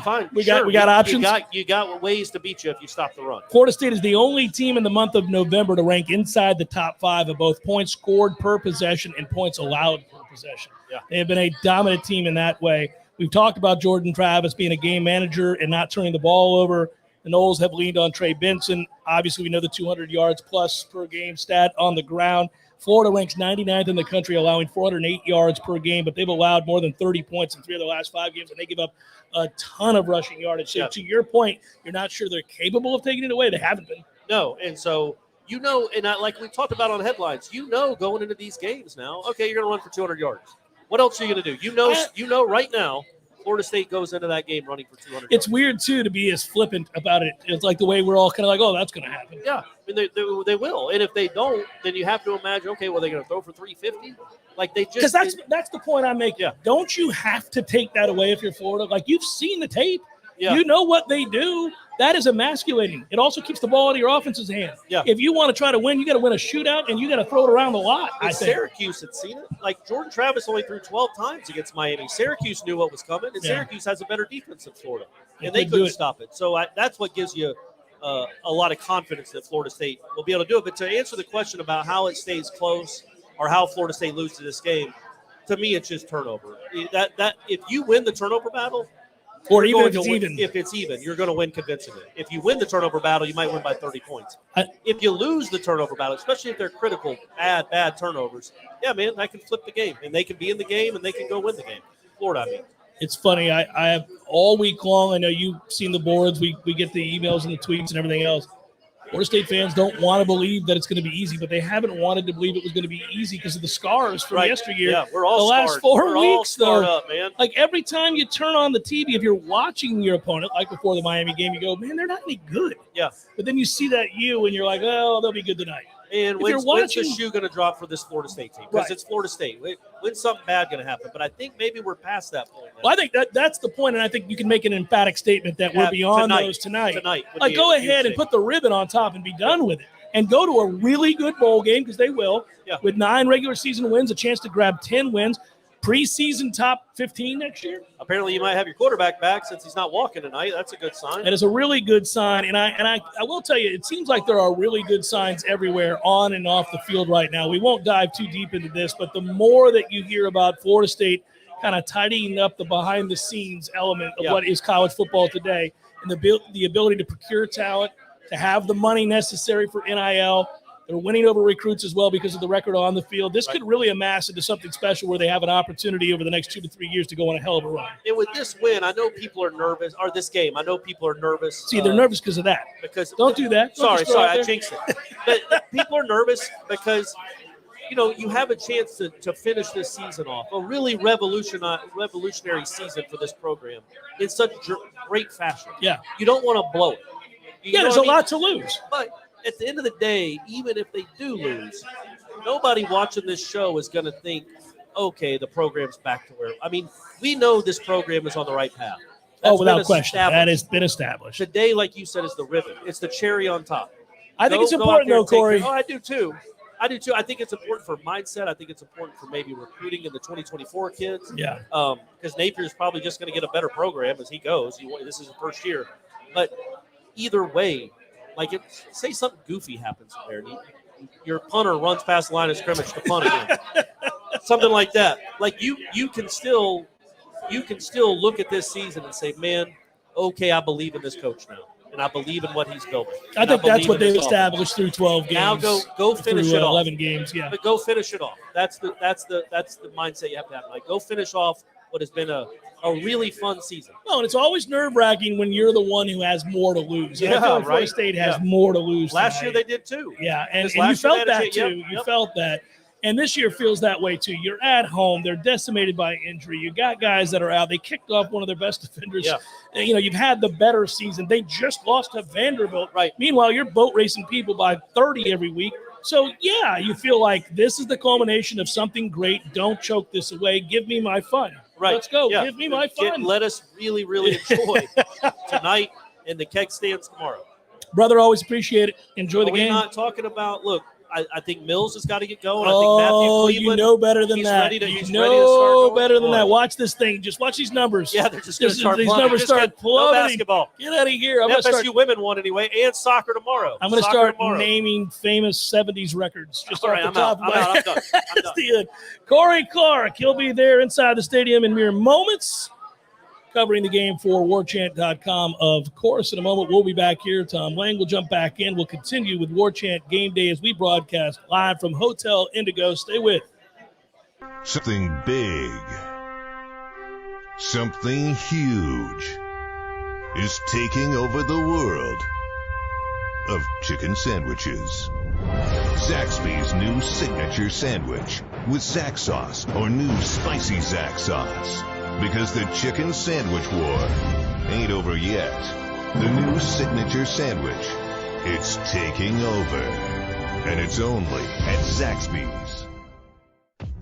Fine. We got options. You got ways to beat you if you stop the run. Florida State is the only team in the month of November to rank inside the top 5 of both points scored per possession and points allowed per possession. Yeah. They have been a dominant team in that way. We've talked about Jordan Travis being a game manager and not turning the ball over. The Noles have leaned on Trey Benson. Obviously, we know the 200 yards plus per game stat on the ground. Florida ranks 99th in the country, allowing 408 yards per game, but they've allowed more than 30 points in 3 of the last 5 games, and they give up a ton of rushing yardage. So to your point, you're not sure they're capable of taking it away. They haven't been. No, and so like we talked about on headlines, going into these games now, okay, you're going to run for 200 yards. What else are you going to do? You know right now, Florida State goes into that game running for 200 It's yards. weird, too, to be as flippant about it. It's like the way we're all kind of like, oh, that's going to happen. Yeah, I mean, they will. And if they don't, then you have to imagine, okay, well, they're going to throw for 350? Like they just – Because that's the point I'm making. Yeah. Don't you have to take that away if you're Florida? Like, you've seen the tape. Yeah. You know what they do. That is emasculating. It also keeps the ball out of your offense's hand. Yeah. If you want to try to win, you got to win a shootout, and you got to throw it around the lot, I think. Syracuse had seen it. Like, Jordan Travis only threw 12 times against Miami. Syracuse knew what was coming, and Syracuse has a better defense than Florida. And they couldn't stop it. So that's what gives you a lot of confidence that Florida State will be able to do it. But to answer the question about how it stays close or how Florida State loses this game, to me, it's just turnover. That if you win the turnover battle, or even if it's even, you're going to win convincingly. If you win the turnover battle, you might win by 30 points. If you lose the turnover battle, especially if they're critical, bad turnovers, yeah, man, that can flip the game. And they can be in the game, and they can go win the game. Florida, I mean. It's funny. I have all week long, I know you've seen the boards. We get the emails and the tweets and everything else. Florida State fans don't want to believe that it's going to be easy, but they haven't wanted to believe it was going to be easy because of the scars from yesteryear. Yeah, we're all the last scarred. 4 we're weeks, all though. up, man. Like every time you turn on the TV, if you're watching your opponent, like before the Miami game, you go, man, they're not any good. Yeah. But then you see that and you're like, oh, they'll be good tonight. And when's the shoe going to drop for this Florida State team? Because it's Florida State. When's something bad going to happen? But I think maybe we're past that point now. Well, I think that's the point, and I think you can make an emphatic statement that we're beyond those tonight. Like, go ahead and put the ribbon on top and be done with it. And go to a really good bowl game, because they will, with 9 regular season wins, a chance to grab 10 wins. Preseason top 15 next year. Apparently, you might have your quarterback back since he's not walking tonight. That's a good sign. That is a really good sign, and I will tell you, it seems like there are really good signs everywhere on and off the field right now. We won't dive too deep into this, but the more that you hear about Florida State kind of tidying up the behind-the-scenes element of what is college football today, and the ability to procure talent, to have the money necessary for NIL. They're winning over recruits as well because of the record on the field. This could really amass into something special where they have an opportunity over the next 2 to 3 years to go on a hell of a run. And with this win, I know people are nervous, or this game, I know people are nervous. See, they're nervous because of that. Don't do that. Sorry, I jinxed it. But people are nervous because, you have a chance to finish this season off, a really revolutionary season for this program in such great fashion. Yeah. You don't want to blow it. There's a lot to lose. But at the end of the day, even if they do lose, nobody watching this show is going to think, okay, the program's back to where – I mean, we know this program is on the right path. Without question. That has been established. Today, like you said, is the ribbon. It's the cherry on top. I think it's important, though, Corey. I do, too. I think it's important for mindset. I think it's important for maybe recruiting in the 2024 kids. Yeah. Because Napier's probably just going to get a better program as he goes. This is the first year. But either way – say something goofy happens there. Your punter runs past the line of scrimmage to punt again. Something like that. Like you can still look at this season and say, man, okay, I believe in this coach now, and I believe in what he's building. I think that's what they've established through 12 games. Now go finish it off. 11 games, yeah. But go finish it off. That's the mindset you have to have. Like go finish off what has been a really fun season. No, and it's always nerve-wracking when you're the one who has more to lose. And I feel like Florida State has more to lose. Last year they did too. Yeah, and you felt that too. You felt that. And this year feels that way too. You're at home. They're decimated by injury. You got guys that are out. They kicked off one of their best defenders. Yeah. And, you've had the better season. They just lost to Vanderbilt. Right. Meanwhile, you're boat racing people by 30 every week. So, yeah, you feel like this is the culmination of something great. Don't choke this away. Give me my fun. Right. Let's go. Yeah. Give me my fun. Let us really, really enjoy tonight and the keg stands tomorrow. Brother, always appreciate it. Enjoy the game. We're not talking about, look, I think Mills has got to get going. I think Matthew Cleveland, you know better than that. He's ready to start better than that. Watch this thing. Just watch these numbers. Yeah, they're just going to start These plummeting. numbers start plummeting. No basketball. Get out of here. FSU women won anyway, and soccer tomorrow. I'm going to start naming famous 70s records. Just off the top of my head. I'm done. That's the end. Corey Clark, he'll be there inside the stadium in mere moments, covering the game for Warchant.com. Of course, in a moment, we'll be back here. Tom Lang will jump back in. We'll continue with Warchant Game Day as we broadcast live from Hotel Indigo. Stay with. Something big, something huge is taking over the world of chicken sandwiches. Zaxby's new signature sandwich with Zax sauce or new spicy Zax sauce. Because the chicken sandwich war ain't over yet. The new signature sandwich, it's taking over. And it's only at Zaxby's.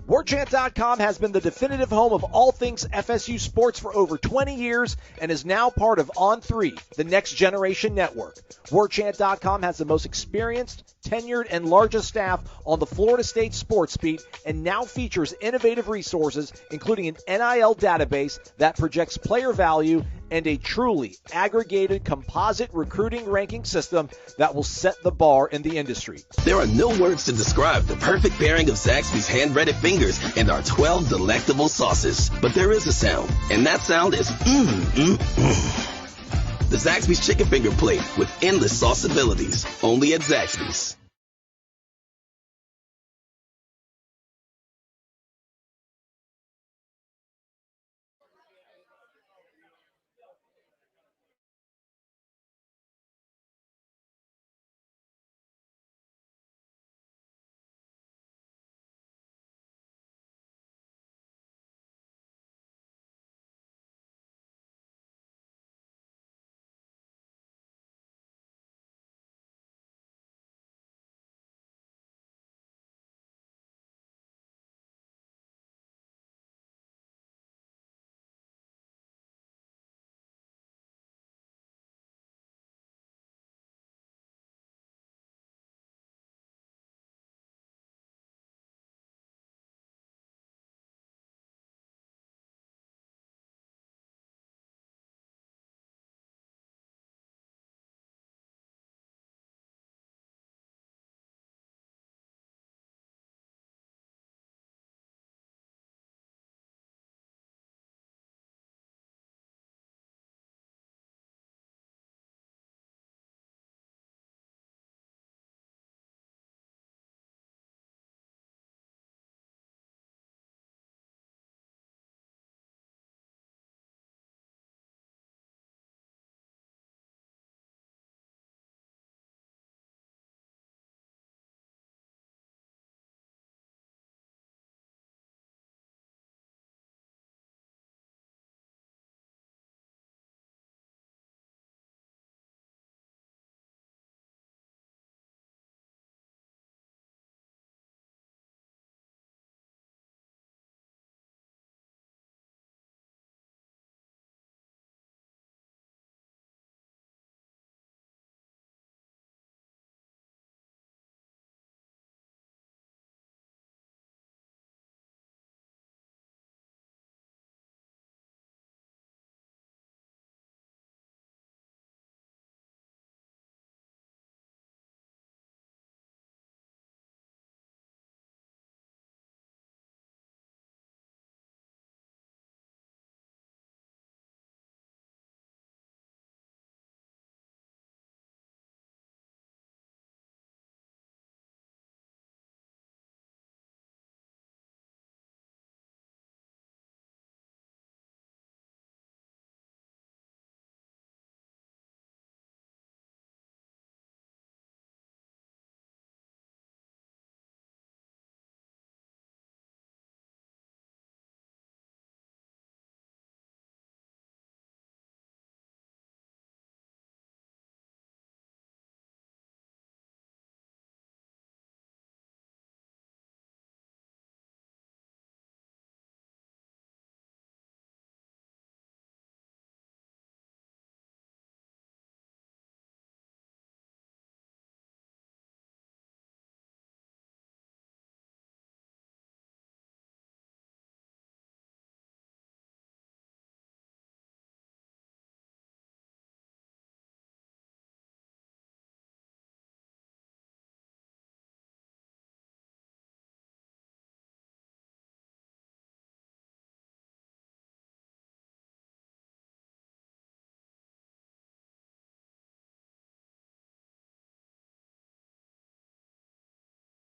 Warchant.com has been the definitive home of all things FSU sports for over 20 years and is now part of On3, the next generation network. Warchant.com has the most experienced, tenured, and largest staff on the Florida State sports beat and now features innovative resources, including an NIL database that projects player value and a truly aggregated composite recruiting ranking system that will set the bar in the industry. There are no words to describe the perfect pairing of Zaxby's hand-breaded fingers and our 12 delectable sauces. But there is a sound, and that sound is The Zaxby's Chicken Finger Plate with endless sauce abilities. Only at Zaxby's.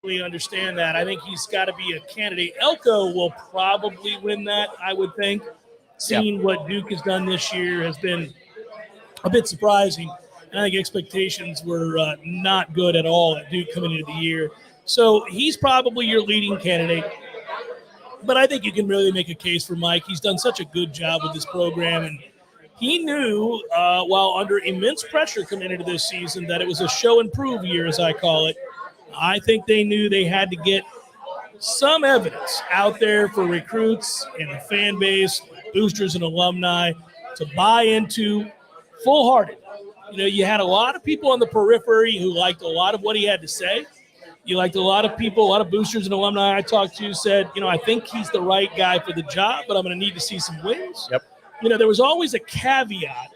We understand that. I think he's got to be a candidate. Elko will probably win that, I would think. Seeing what Duke has done this year has been a bit surprising. And I think expectations were not good at all at Duke coming into the year. So he's probably your leading candidate. But I think you can really make a case for Mike. He's done such a good job with this program. And he knew, while under immense pressure coming into this season, that it was a show and prove year, as I call it. I think they knew they had to get some evidence out there for recruits and the fan base, boosters and alumni to buy into full-hearted. You know, you had a lot of people on the periphery who liked a lot of what he had to say. You liked a lot of people, a lot of boosters and alumni I talked to said, you know, I think he's the right guy for the job, but I'm going to need to see some wins. Yep. You know, there was always a caveat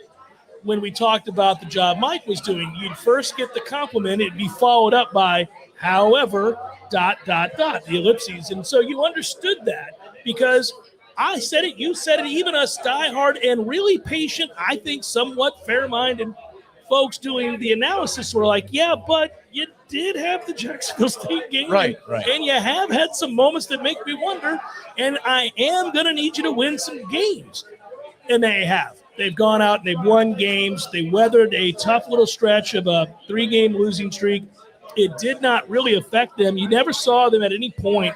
when we talked about the job Mike was doing. You'd first get the compliment. It'd be followed up by, however, ... the ellipses. And so you understood that because I said it, you said it, even us diehard and really patient, I think somewhat fair-minded folks doing the analysis were like, yeah, but you did have the Jacksonville State game. Right. And you have had some moments that make me wonder, and I am going to need you to win some games. And they have. They've gone out and they've won games. They weathered a tough little stretch of a 3-game losing streak. It did not really affect them. You never saw them at any point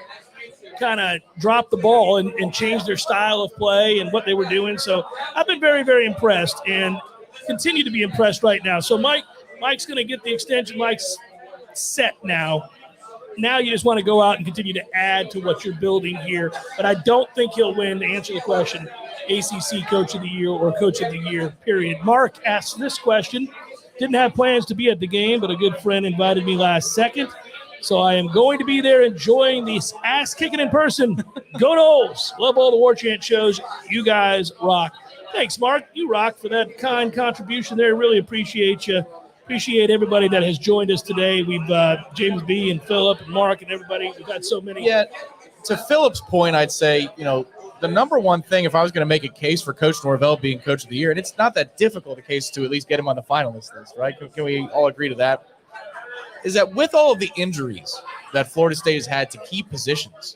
kind of drop the ball and change their style of play and what they were doing. So I've been very, very impressed and continue to be impressed right now. So Mike's going to get the extension. Mike's set now. Now you just want to go out and continue to add to what you're building here. But I don't think he'll win, to answer the question, ACC Coach of the Year or Coach of the Year, period. Mark asks this question. Didn't have plans to be at the game, but a good friend invited me last second. So I am going to be there enjoying this ass-kicking in person. Go Noles. Love all the Warchant shows. You guys rock. Thanks, Mark. You rock for that kind contribution there. Really appreciate you. Appreciate everybody that has joined us today. We've James B. and Philip and Mark and everybody. We've got so many. Yeah, to Philip's point, I'd say, you know, the number one thing, if I was going to make a case for Coach Norvell being Coach of the Year, and it's not that difficult a case to at least get him on the finalist list, right? Can we all agree to that? Is that with all of the injuries that Florida State has had to key positions,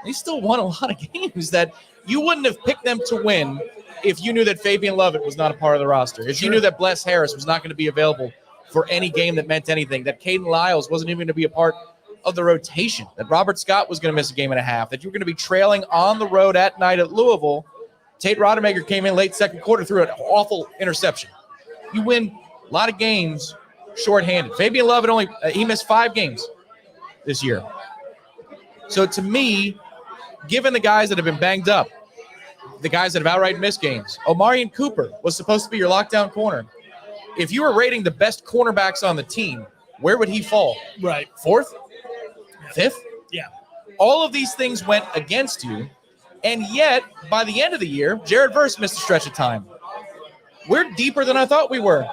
they still won a lot of games that you wouldn't have picked them to win if you knew that Fabian Lovett was not a part of the roster, if you knew that Bless Harris was not going to be available for any game that meant anything, that Caden Lyles wasn't even going to be a part of the rotation, that Robert Scott was going to miss a game and a half, that you were going to be trailing on the road at night at Louisville. Tate Rodemaker came in late second quarter, threw an awful interception. You win a lot of games shorthanded. Fabian Lovett he missed 5 games this year. So to me, given the guys that have been banged up, the guys that have outright missed games, Omarion Cooper was supposed to be your lockdown corner. If you were rating the best cornerbacks on the team, where would he fall? Right. 4th? 5th? Yeah. All of these things went against you, and yet, by the end of the year, Jared Verse missed a stretch of time. We're deeper than I thought we were.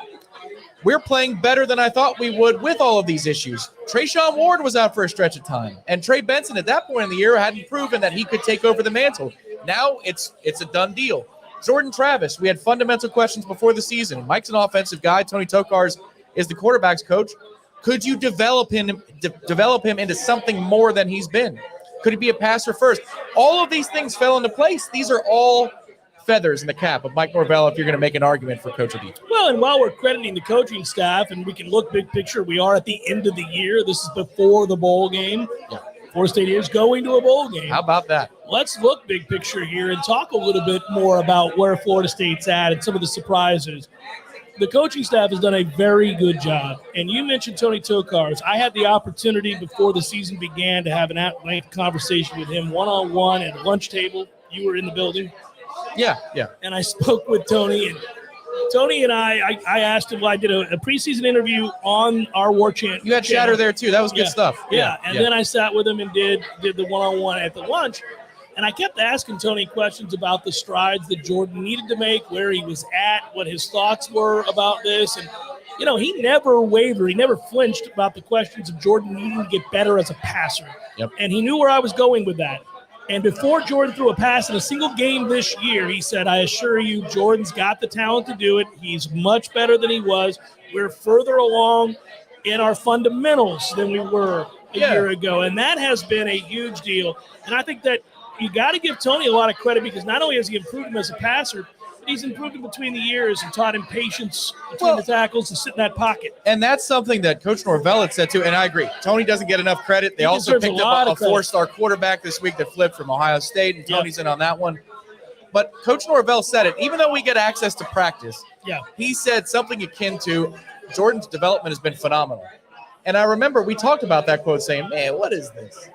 We're playing better than I thought we would with all of these issues. Trayshawn Ward was out for a stretch of time, and Trey Benson at that point in the year hadn't proven that he could take over the mantle. Now it's a done deal. Jordan Travis, we had fundamental questions before the season. Mike's an offensive guy. Tony Tokars is the quarterback's coach. Could you develop him into something more than he's been? Could he be a passer first? All of these things fell into place. These are all feathers in the cap of Mike Norvell if you're going to make an argument for Coach of the Year. Well, and while we're crediting the coaching staff, and we can look big picture, we are at the end of the year. This is before the bowl game. Yeah. Florida State is going to a bowl game. How about that? Let's look big picture here and talk a little bit more about where Florida State's at and some of the surprises. The coaching staff has done a very good job. And you mentioned Tony Tokars. I had the opportunity before the season began to have an at-length conversation with him one-on-one at a lunch table. You were in the building. Yeah. And I spoke with Tony. And Tony and I asked him, I did a preseason interview on our Warchant. You had Shatter there, too. That was good stuff. Yeah. Then I sat with him and did the one-on-one at the lunch. And I kept asking Tony questions about the strides that Jordan needed to make, where he was at, what his thoughts were about this. And, you know, he never wavered. He never flinched about the questions of Jordan needing to get better as a passer. Yep. And he knew where I was going with that. And before Jordan threw a pass in a single game this year, he said, I assure you, Jordan's got the talent to do it. He's much better than he was. We're further along in our fundamentals than we were a year ago, and that has been a huge deal. And I think that you got to give Tony a lot of credit because not only has he improved him as a passer, but he's improved him between the years and taught him patience between the tackles to sit in that pocket. And that's something that Coach Norvell had said too, and I agree. Tony doesn't get enough credit. They also picked up a four-star quarterback this week that flipped from Ohio State, and Tony's in on that one. But Coach Norvell said it. Even though we get access to practice, he said something akin to Jordan's development has been phenomenal. And I remember we talked about that quote saying, man, what is this?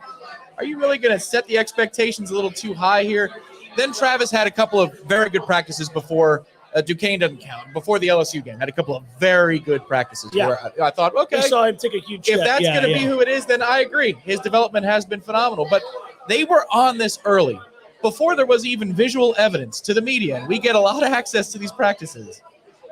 Are you really going to set the expectations a little too high here? Then Travis had a couple of very good practices before Duquesne doesn't count. Before the LSU game, had a couple of very good practices. Where I thought, okay, I saw him take a huge if step. that's going to be who it is, then I agree. His development has been phenomenal. But they were on this early, before there was even visual evidence to the media. And we get a lot of access to these practices.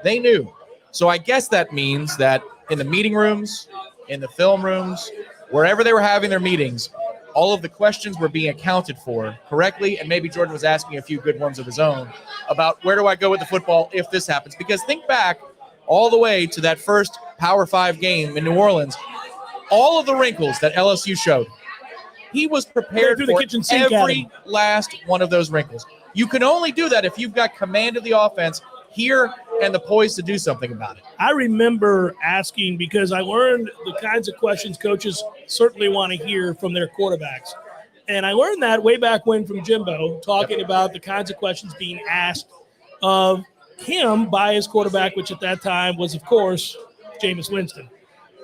They knew. So I guess that means that in the meeting rooms, in the film rooms, wherever they were having their meetings, all of the questions were being accounted for correctly, and maybe Jordan was asking a few good ones of his own about where do I go with the football if this happens? Because think back all the way to that first Power 5 game in New Orleans, all of the wrinkles that LSU showed. He was prepared for every last one of those wrinkles. You can only do that if you've got command of the offense here and the poise to do something about it. I remember asking because I learned the kinds of questions coaches certainly want to hear from their quarterbacks. And I learned that way back when from Jimbo, talking about the kinds of questions being asked of him by his quarterback, which at that time was, of course, Jameis Winston.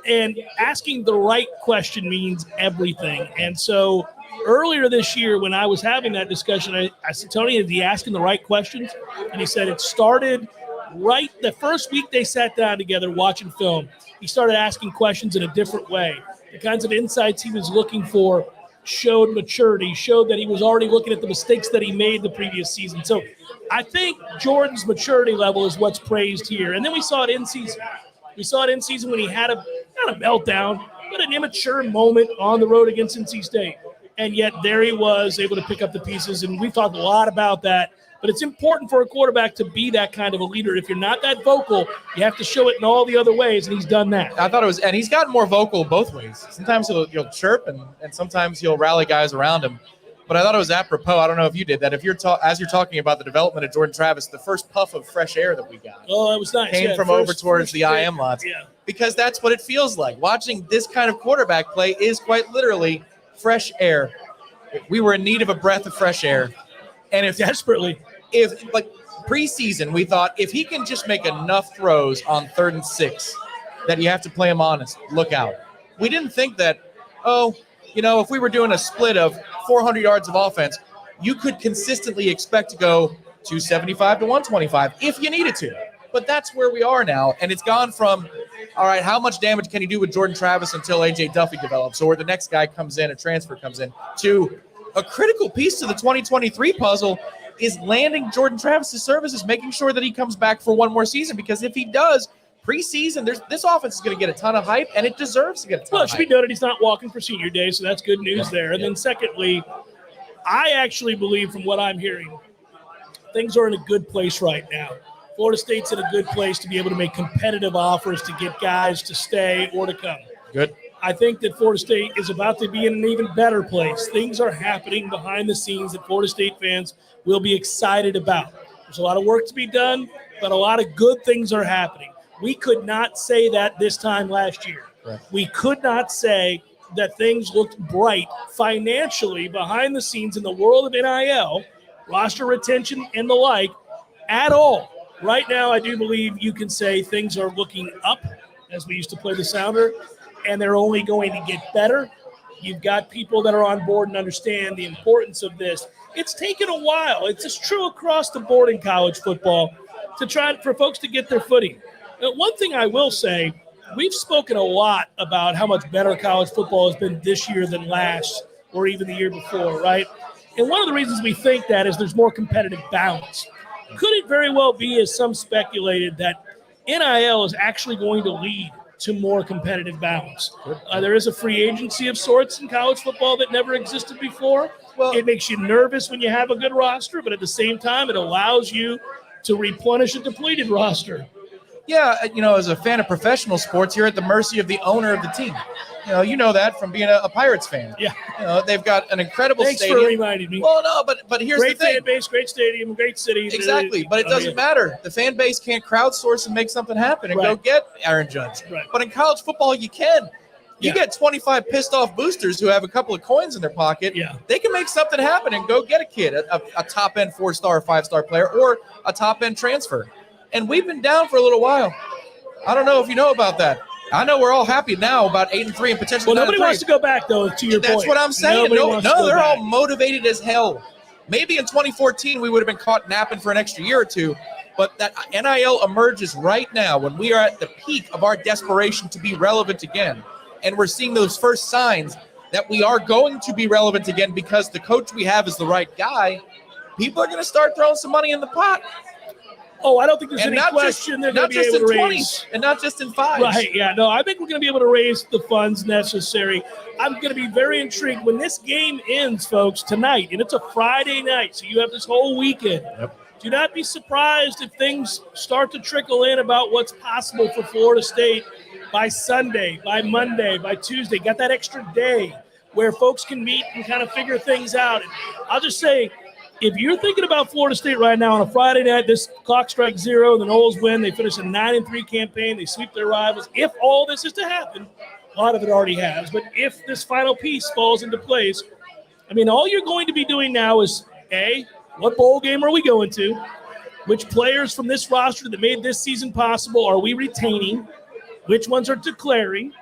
And asking the right question means everything. And so earlier this year when I was having that discussion, I said, Tony, is he asking the right questions? And he said it started right the first week they sat down together watching film. He started asking questions in a different way. The kinds of insights he was looking for showed maturity, showed that he was already looking at the mistakes that he made the previous season. So I think Jordan's maturity level is what's praised here. And then we saw it in season. We saw it in season when he had not a meltdown, but an immature moment on the road against NC State. And yet there he was able to pick up the pieces. And we've talked a lot about that. But it's important for a quarterback to be that kind of a leader. If you're not that vocal, you have to show it in all the other ways, and he's done that. I thought it was – and he's gotten more vocal both ways. Sometimes he'll chirp, and sometimes he'll rally guys around him. But I thought it was apropos. I don't know if you did that. If you're as you're talking about the development of Jordan Travis, the first puff of fresh air that we got. Oh, it was nice. Came from over towards the IM lots. Yeah. Because that's what it feels like. Watching this kind of quarterback play is quite literally fresh air. We were in need of a breath of fresh air. And if preseason, we thought if he can just make enough throws on 3rd and 6 that you have to play him honest, look out. We didn't think that, if we were doing a split of 400 yards of offense, you could consistently expect to go 275 to 125 if you needed to. But that's where we are now, and it's gone from, all right, how much damage can you do with Jordan Travis until A.J. Duffy develops or the next guy comes in, a transfer comes in, to a critical piece to the 2023 puzzle is landing Jordan Travis's services, making sure that he comes back for one more season, because if he does, preseason, this offense is going to get a ton of hype, and it deserves to get a ton of hype. Well, it should be noted he's not walking for senior day, so that's good news there. And then secondly, I actually believe from what I'm hearing, things are in a good place right now. Florida State's in a good place to be able to make competitive offers to get guys to stay or to come. Good. I think that Florida State is about to be in an even better place. Things are happening behind the scenes that Florida State fans will be excited about. There's a lot of work to be done, but a lot of good things are happening. We could not say that this time last year. Right. We could not say that things looked bright financially behind the scenes in the world of NIL, roster retention, and the like at all. Right now, I do believe you can say things are looking up, as we used to play the sounder, and they're only going to get better. You've got people that are on board and understand the importance of this. It's taken a while. It's just true across the board in college football to try for folks to get their footing. Now, one thing I will say, we've spoken a lot about how much better college football has been this year than last or even the year before, right? And one of the reasons we think that is there's more competitive balance. Could it very well be, as some speculated, that NIL is actually going to lead to more competitive balance? There is a free agency of sorts in college football that never existed before. Well, it makes you nervous when you have a good roster, but at the same time, it allows you to replenish a depleted roster. Yeah, as a fan of professional sports, you're at the mercy of the owner of the team. You know that from being a Pirates fan. Yeah. They've got an incredible stadium. Thanks for reminding me. Well, no, but here's Great the thing. fan base, great stadium, great city. Exactly, but it doesn't matter. The fan base can't crowdsource and make something happen and go get Aaron Judge. Right. But in college football, you can. You get 25 pissed off boosters who have a couple of coins in their pocket. Yeah. They can make something happen and go get a kid, a top-end 4-star, 5-star player, or a top-end transfer. And we've been down for a little while. I don't know if you know about that. I know we're all happy now about 8-3 and potentially 9-3. Well, nobody wants to go back, though, to your point. That's what I'm saying. No, they're back. all motivated as hell. Maybe in 2014 we would have been caught napping for an extra year or two, but that NIL emerges right now when we are at the peak of our desperation to be relevant again. And we're seeing those first signs that we are going to be relevant again because the coach we have is the right guy. People are going to start throwing some money in the pot. Oh, I don't think there's any question they're going to be able to raise. And not just in 5s. Right, yeah. No, I think we're going to be able to raise the funds necessary. I'm going to be very intrigued when this game ends, folks, tonight. And it's a Friday night, so you have this whole weekend. Yep. Do not be surprised if things start to trickle in about what's possible for Florida State by Sunday, by Monday, by Tuesday. Got that extra day where folks can meet and kind of figure things out. And I'll just say, if you're thinking about Florida State right now on a Friday night, this clock strikes 0, the Noles win, they finish a 9-3 campaign, they sweep their rivals. If all this is to happen, a lot of it already has, but if this final piece falls into place, I mean, all you're going to be doing now is, A, what bowl game are we going to? Which players from this roster that made this season possible are we retaining? Which ones are declaring?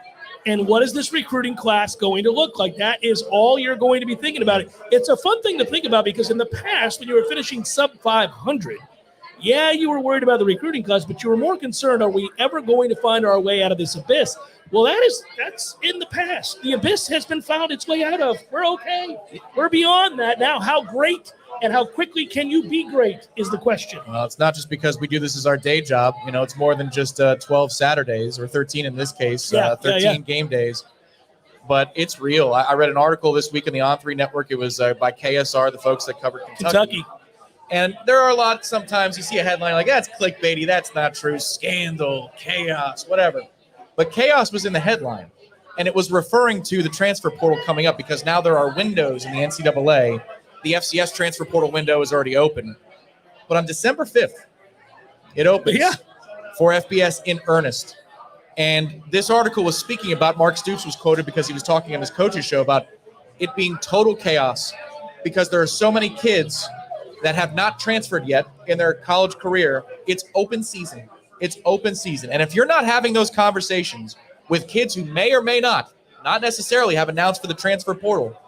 And what is this recruiting class going to look like? That is all you're going to be thinking about. It's a fun thing to think about because in the past, when you were finishing sub 500, yeah, you were worried about the recruiting class, but you were more concerned, are we ever going to find our way out of this abyss? Well, that's in the past. The abyss has been found its way out of. We're okay. We're beyond that now. How great and how quickly can you be great is the question. Well, it's not just because we do this as our day job. It's more than just 12 Saturdays or 13 in this case, 13 game days. But it's real. I read an article this week in the On3 Network. It was by KSR, the folks that cover Kentucky. And there are a lot, sometimes you see a headline like, that's clickbaity, that's not true, scandal, chaos, whatever. But chaos was in the headline. And it was referring to the transfer portal coming up because now there are windows in the NCAA. The FCS transfer portal window is already open. But on December 5th, it opens for FBS in earnest. And this article was speaking about, Mark Stoops was quoted because he was talking on his coach's show about it being total chaos because there are so many kids that have not transferred yet in their college career. It's open season. It's open season. And if you're not having those conversations with kids who may or may not necessarily have announced for the transfer portal,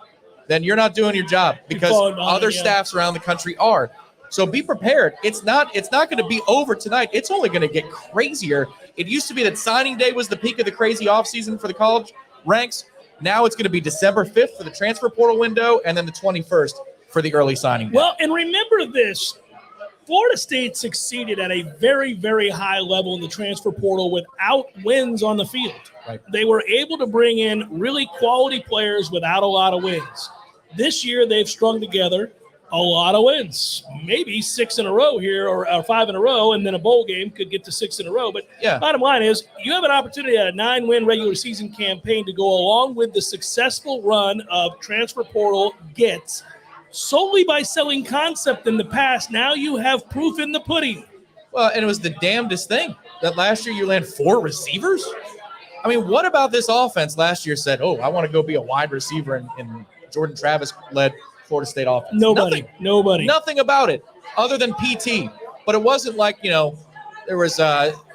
then you're not doing your job because other staffs around the country are. So be prepared. It's not going to be over tonight. It's only going to get crazier. It used to be that signing day was the peak of the crazy offseason for the college ranks. Now it's going to be December 5th for the transfer portal window and then the 21st for the early signing day. Well, and remember this. Florida State succeeded at a very, very high level in the transfer portal without wins on the field. Right. They were able to bring in really quality players without a lot of wins. This year, they've strung together a lot of wins, maybe 6 in a row here or 5 in a row, and then a bowl game could get to 6 in a row. But bottom line is you have an opportunity at a 9-win regular season campaign to go along with the successful run of transfer portal gets solely by selling concept in the past. Now you have proof in the pudding. Well, and it was the damnedest thing that last year you landed 4 receivers. I mean, what about this offense last year said, I want to go be a wide receiver in Jordan Travis-led Florida State offense? Nobody. Nothing about it other than PT. But it wasn't like, there was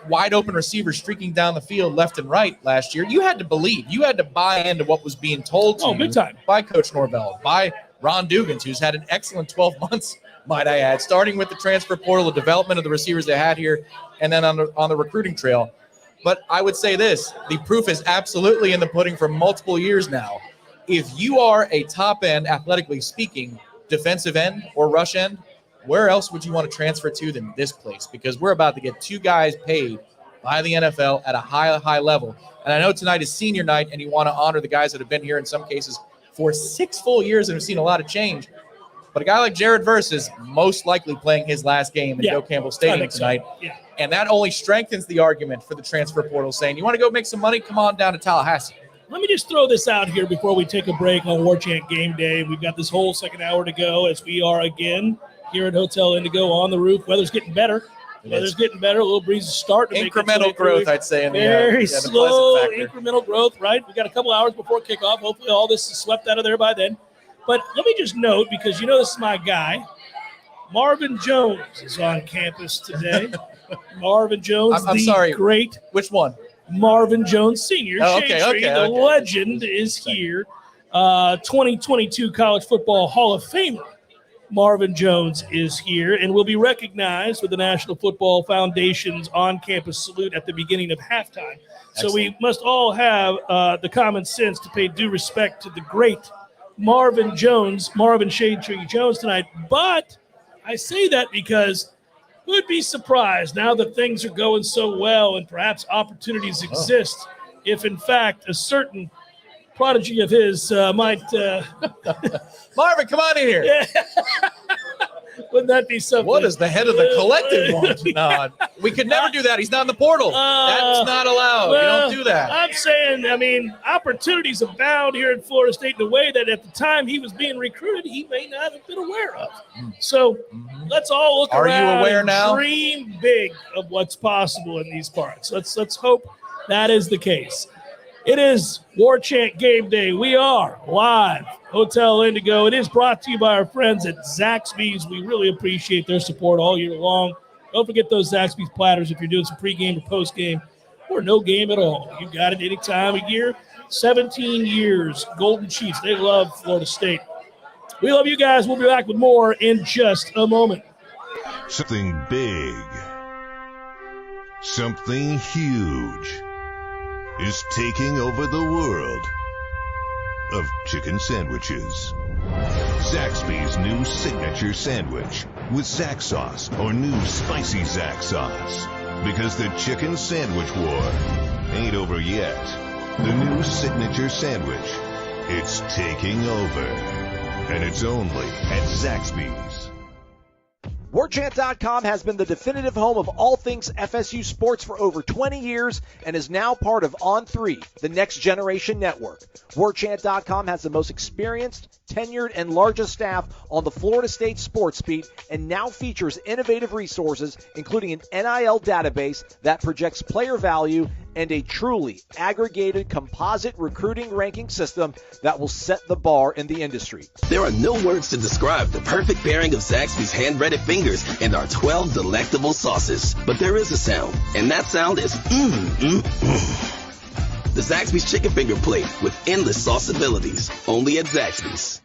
wide open receivers streaking down the field left and right last year. You had to believe. You had to buy into what was being told to you big time. by Coach Norvell, by Ron Dugans, who's had an excellent 12 months, might I add, starting with the transfer portal, the development of the receivers they had here, and then on the recruiting trail. But I would say this, the proof is absolutely in the pudding for multiple years now. If you are a top end, athletically speaking, defensive end or rush end, where else would you want to transfer to than this place? Because we're about to get 2 guys paid by the NFL at a high level. And I know tonight is senior night and you want to honor the guys that have been here in some cases for 6 full years and have seen a lot of change. But a guy like Jared Verse is most likely playing his last game in Joe Campbell Stadium tonight. So. Yeah. And that only strengthens the argument for the transfer portal, saying, you want to go make some money? Come on down to Tallahassee. Let me just throw this out here before we take a break on Warchant Game Day. We've got this whole second hour to go as we are again here at Hotel Indigo on the roof. Weather's getting better. A little breeze is starting to make incremental growth, I'd say. Very slow incremental growth, right? We got a couple hours before kickoff. Hopefully all this is swept out of there by then. But let me just note, because you know this is my guy, Marvin Jones is on campus today. Marvin Jones, I'm sorry. Great. Which one? Marvin Jones Sr. The legend is here. 2022 College Football Hall of Famer Marvin Jones is here and will be recognized with the National Football Foundation's on-campus salute at the beginning of halftime. So we must all have the common sense to pay due respect to the great Marvin Shade Tree Jones tonight. But I say that because would be surprised now that things are going so well and perhaps opportunities exist if, in fact, a certain prodigy of his might. Marvin, come on in here. Yeah. Wouldn't that be something? What does the head of the collective want? No, we could never do that. He's not in the portal. That's not allowed. Well, you don't do that. I'm saying, opportunities abound here in Florida State in a way that at the time he was being recruited, he may not have been aware of. So let's all look around. Are you aware now? Dream big of what's possible in these parts. Let's hope that is the case. It is Warchant Game Day. We are live, Hotel Indigo. It is brought to you by our friends at Zaxby's. We really appreciate their support all year long. Don't forget those Zaxby's platters if you're doing some pregame or postgame or no game at all. You got it any time of year. 17 years, Golden Chiefs. They love Florida State. We love you guys. We'll be back with more in just a moment. Something big, something huge is taking over the world of chicken sandwiches. Zaxby's new signature sandwich with Zax sauce or new spicy Zax sauce. Because the chicken sandwich war ain't over yet. The new signature sandwich, it's taking over. And it's only at Zaxby's. Warchant.com has been the definitive home of all things FSU sports for over 20 years and is now part of On3, the next generation network. Warchant.com has the most experienced, tenured, and largest staff on the Florida State sports beat and now features innovative resources, including an NIL database that projects player value and a truly aggregated composite recruiting ranking system that will set the bar in the industry. There are no words to describe the perfect pairing of Zaxby's hand-breaded fingers and our 12 delectable sauces. But there is a sound, and that sound is The Zaxby's Chicken Finger Plate with endless sauceabilities. Only at Zaxby's.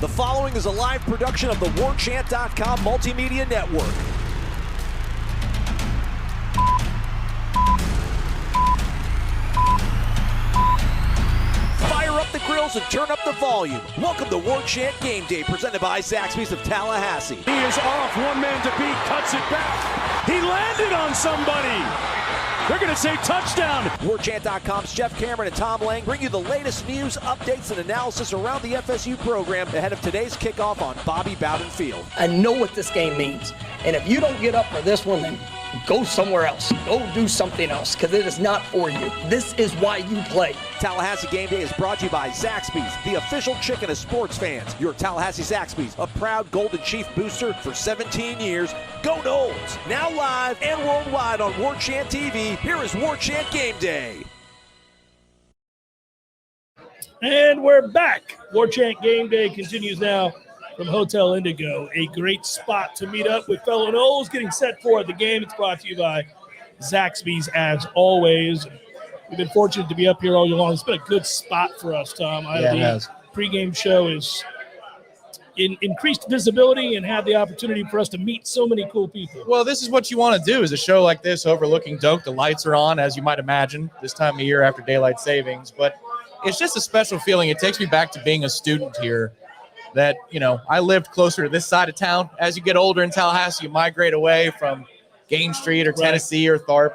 The following is a live production of the Warchant.com Multimedia Network. Fire up the grills and turn up the volume. Welcome to Warchant Game Day, presented by Zaxby's of Tallahassee. He is off, one man to beat, cuts it back. He landed on somebody. They're going to say touchdown. Warchant.com's Jeff Cameron and Tom Lang bring you the latest news, updates, and analysis around the FSU program ahead of today's kickoff on Bobby Bowden Field. I know what this game means. And if you don't get up for this one, then go somewhere else. Go do something else, because it is not for you. This is why you play. Tallahassee Game Day is brought to you by Zaxby's, the official chicken of sports fans. Your Tallahassee Zaxby's, a proud Golden Chief booster for 17 years. Go Noles! Now live and worldwide on Warchant TV, here is Warchant Game Day. And we're back. Warchant Game Day continues now from Hotel Indigo. A great spot to meet up with fellow Noles getting set for the game. It's brought to you by Zaxby's as always. We've been fortunate to be up here all year long. It's been a good spot for us, Tom. Yeah, it has. Pregame show is increased visibility and had the opportunity for us to meet so many cool people. Well, this is what you want to do is a show like this overlooking Doak. The lights are on, as you might imagine, this time of year after daylight savings. But it's just a special feeling. It takes me back to being a student here that, you know, I lived closer to this side of town. As you get older in Tallahassee, you migrate away from Gain Street or Tennessee or Tharp.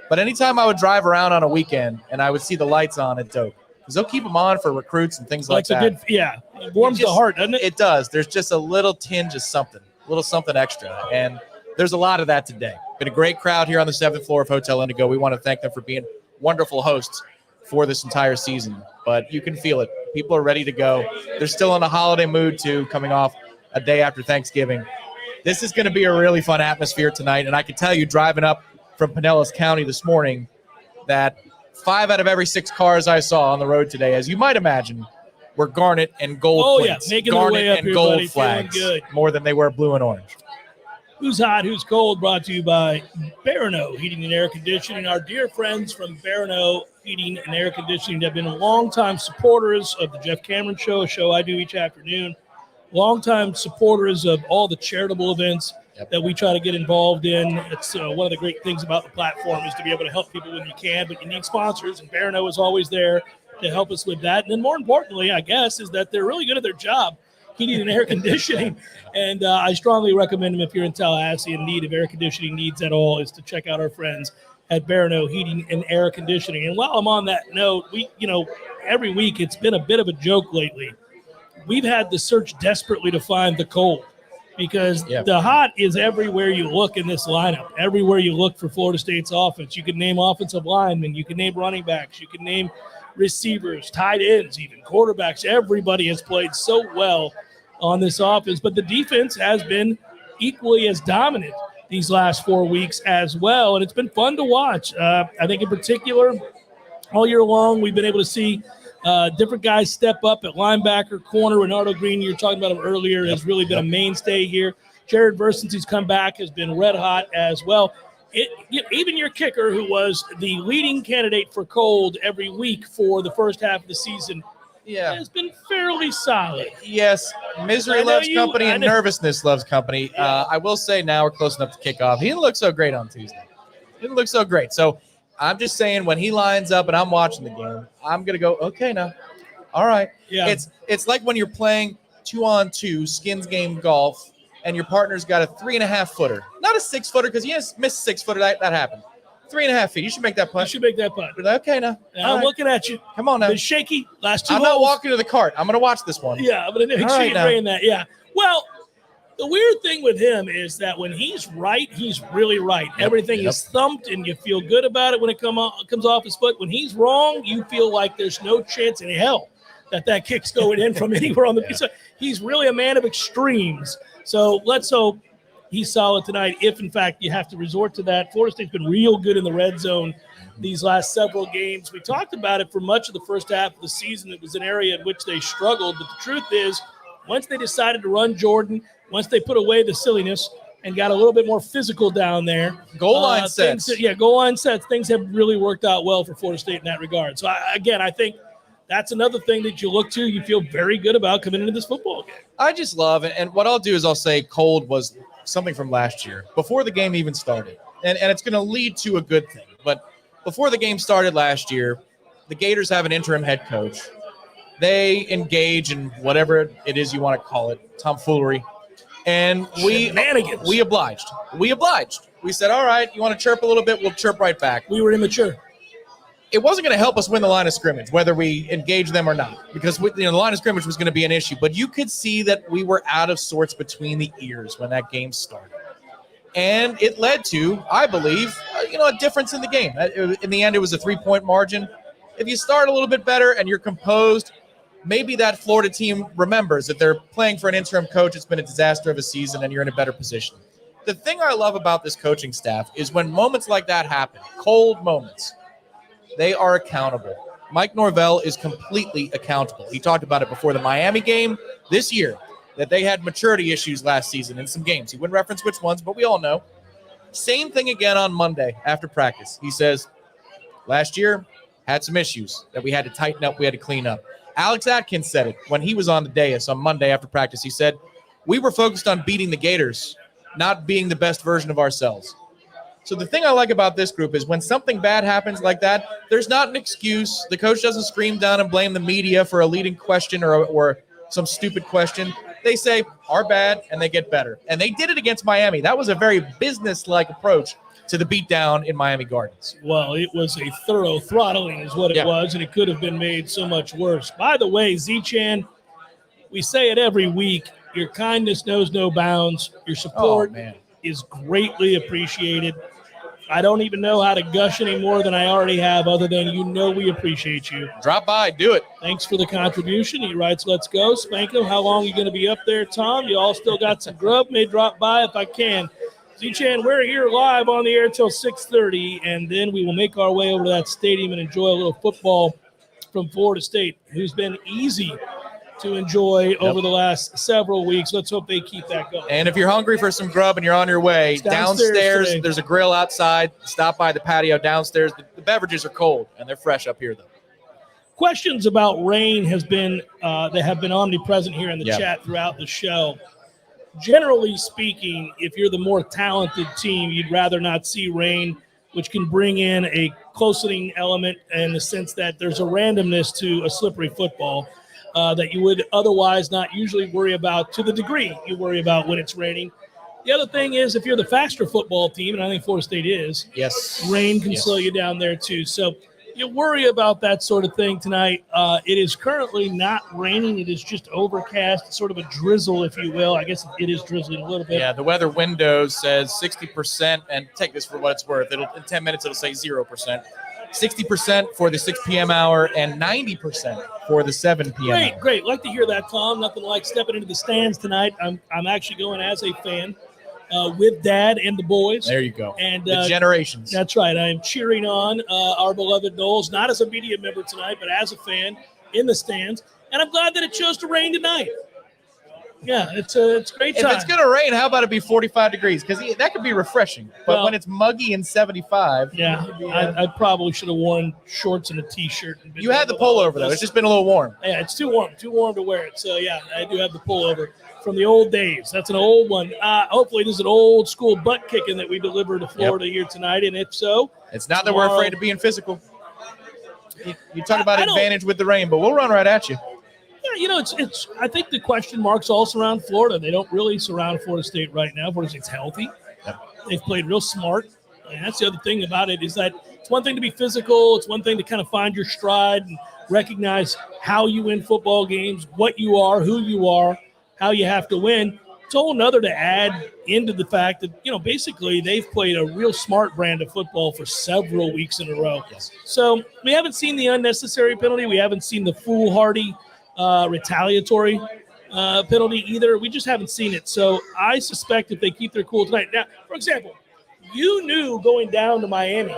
But anytime I would drive around on a weekend and I would see the lights on at Doak, because they'll keep them on for recruits and things like that. Good, yeah, it warms the heart, doesn't it? It does. There's just a little tinge of something, a little something extra. And there's a lot of that today. Been a great crowd here on the 7th floor of Hotel Indigo. We want to thank them for being wonderful hosts for this entire season. But you can feel it. People are ready to go. They're still in a holiday mood, too, coming off a day after Thanksgiving. This is going to be a really fun atmosphere tonight. And I can tell you, driving up from Pinellas County this morning, that 5 out of every 6 cars I saw on the road today, as you might imagine, were garnet and gold plates. Making their way up and here, gold buddy. flags, good. more than they were blue and orange. Who's hot, who's cold, brought to you by Barano Heating and Air Conditioning. Our dear friends from Barano Heating and Air Conditioning have been longtime supporters of the Jeff Cameron Show, a show I do each afternoon. Longtime supporters of all the charitable events that we try to get involved in. It's one of the great things about the platform is to be able to help people when you can, but you need sponsors, and Barano is always there to help us with that. And then more importantly, I guess, is that they're really good at their job, heating and air conditioning. And I strongly recommend them if you're in Tallahassee and in need of air conditioning needs at all, is to check out our friends at Barano Heating and Air Conditioning. And while I'm on that note, every week it's been a bit of a joke lately. We've had to search desperately to find the cold, because the hot is everywhere you look in this lineup. Everywhere you look for Florida State's offense. You can name offensive linemen. You can name running backs. You can name receivers, tight ends, even quarterbacks. Everybody has played so well on this offense. But the defense has been equally as dominant these last 4 weeks as well. And it's been fun to watch. I think in particular, all year long, we've been able to see different guys step up at linebacker, corner. Renardo Green, you were talking about him earlier, has really been a mainstay here. Jared Verson, who's come back, has been red hot as well. Even your kicker, who was the leading candidate for cold every week for the first half of the season, has been fairly solid. Yes, misery loves company and nervousness loves company. I will say now we're close enough to kickoff. He didn't look so great on Tuesday. He didn't look so great. So I'm just saying, when he lines up and I'm watching the game, I'm going to go, okay, now. All right. Yeah. It's like when you're playing 2-on-2 skins game golf and your partner's got a 3.5-footer. Not a 6-footer, because he has missed 6-footer. That happened. 3.5 feet. You should make that putt. Okay, now. I'm looking at you. Come on now. Been shaky last 2 I'm holes. not walking to the cart. I'm going to watch this one. Yeah, I'm going to make sure you're bringing that. Yeah. Well, the weird thing with him is that when he's right, he's really right. Everything is thumped, and you feel good about it when it comes off his foot. When he's wrong, you feel like there's no chance in hell that kick's going in from anywhere on the field. So he's really a man of extremes. So let's hope he's solid tonight, if, in fact, you have to resort to that. Florida State's been real good in the red zone these last several games. We talked about it for much of the first half of the season. It was an area in which they struggled. But the truth is, once they decided to run Jordan, once they put away the silliness and got a little bit more physical down there. Goal line sets. Goal line sets. Things have really worked out well for Florida State in that regard. So, I think that's another thing that you look to. You feel very good about coming into this football game. I just love it. And what I'll do is I'll say cold was something from last year before the game even started. And it's going to lead to a good thing. But before the game started last year, the Gators have an interim head coach. They engage in whatever it is you want to call it, tomfoolery. And we obliged. We said, all right, you want to chirp a little bit? We'll chirp right back. We were immature. It wasn't going to help us win the line of scrimmage, whether we engage them or not, because the line of scrimmage was going to be an issue. But you could see that we were out of sorts between the ears when that game started. And it led to, I believe, a difference in the game. In the end, it was a 3-point margin. If you start a little bit better and you're composed, maybe that Florida team remembers that they're playing for an interim coach. It's been a disaster of a season, and you're in a better position. The thing I love about this coaching staff is when moments like that happen, cold moments, they are accountable. Mike Norvell is completely accountable. He talked about it before the Miami game this year, that they had maturity issues last season in some games. He wouldn't reference which ones, but we all know. Same thing again on Monday after practice. He says, last year, had some issues that we had to tighten up, we had to clean up. Alex Atkins said it when he was on the dais on Monday after practice. He said, we were focused on beating the Gators, not being the best version of ourselves. So the thing I like about this group is when something bad happens like that, there's not an excuse. The coach doesn't scream down and blame the media for a leading question or some stupid question. They say, our bad, and they get better. And they did it against Miami. That was a very business-like approach to the beatdown in Miami Gardens. Well, it was a thorough throttling is what it was, and it could have been made so much worse. By the way, Z-Chan, we say it every week, your kindness knows no bounds. Your support is greatly appreciated. I don't even know how to gush any more than I already have, other than we appreciate you. Drop by, do it. Thanks for the contribution. He writes, let's go. Spank him. How long are you going to be up there, Tom? You all still got some grub? May drop by if I can. Z-Chan, we're here live on the air till 6:30, and then we will make our way over to that stadium and enjoy a little football from Florida State, who's been easy to enjoy over the last several weeks. Let's hope they keep that going. And if you're hungry for some grub and you're on your way, downstairs there's a grill outside. Stop by the patio downstairs. The beverages are cold, and they're fresh up here, though. Questions about rain they have been omnipresent here in the chat throughout the show. Generally speaking, if you're the more talented team, you'd rather not see rain, which can bring in a close-hitting element in the sense that there's a randomness to a slippery football that you would otherwise not usually worry about to the degree you worry about when it's raining. The other thing is, if you're the faster football team, and I think Florida State is, rain can slow you down there too. So you worry about that sort of thing tonight. It is currently not raining. It is just overcast, sort of a drizzle, if you will. I guess it is drizzling a little bit. Yeah, the weather window says 60%, and take this for what it's worth. In 10 minutes, it'll say 0%. 60% for the 6 p.m. hour and 90% for the 7 p.m. hour. Great. Like to hear that, Tom. Nothing like stepping into the stands tonight. I'm actually going as a fan with Dad and the boys. There you go. And the generations. That's right. I am cheering on our beloved Noles, not as a media member tonight, but as a fan in the stands. And I'm glad that it chose to rain tonight. Yeah, it's a great time. If it's going to rain, how about it be 45 degrees? Because that could be refreshing. But when it's muggy and 75. I probably should have worn shorts and a T-shirt. You had the pullover, though. It's just been a little warm. Yeah, it's too warm to wear it. So, yeah, I do have the pullover from the old days. That's an old one. Hopefully, this is an old school butt kicking that we delivered to Florida here tonight. And if so, it's not that we're afraid of being physical. You talk about advantage with the rain, but we'll run right at you. Yeah, it's. I think the question marks all surround Florida. They don't really surround Florida State right now. Florida State's healthy. They've played real smart. And that's the other thing about it is that it's one thing to be physical. It's one thing to kind of find your stride and recognize how you win football games, what you are, who you are, how you have to win. It's a whole nother to add into the fact that, basically they've played a real smart brand of football for several weeks in a row. So we haven't seen the unnecessary penalty. We haven't seen the foolhardy retaliatory penalty either. We just haven't seen it. So I suspect if they keep their cool tonight. Now, for example, you knew going down to Miami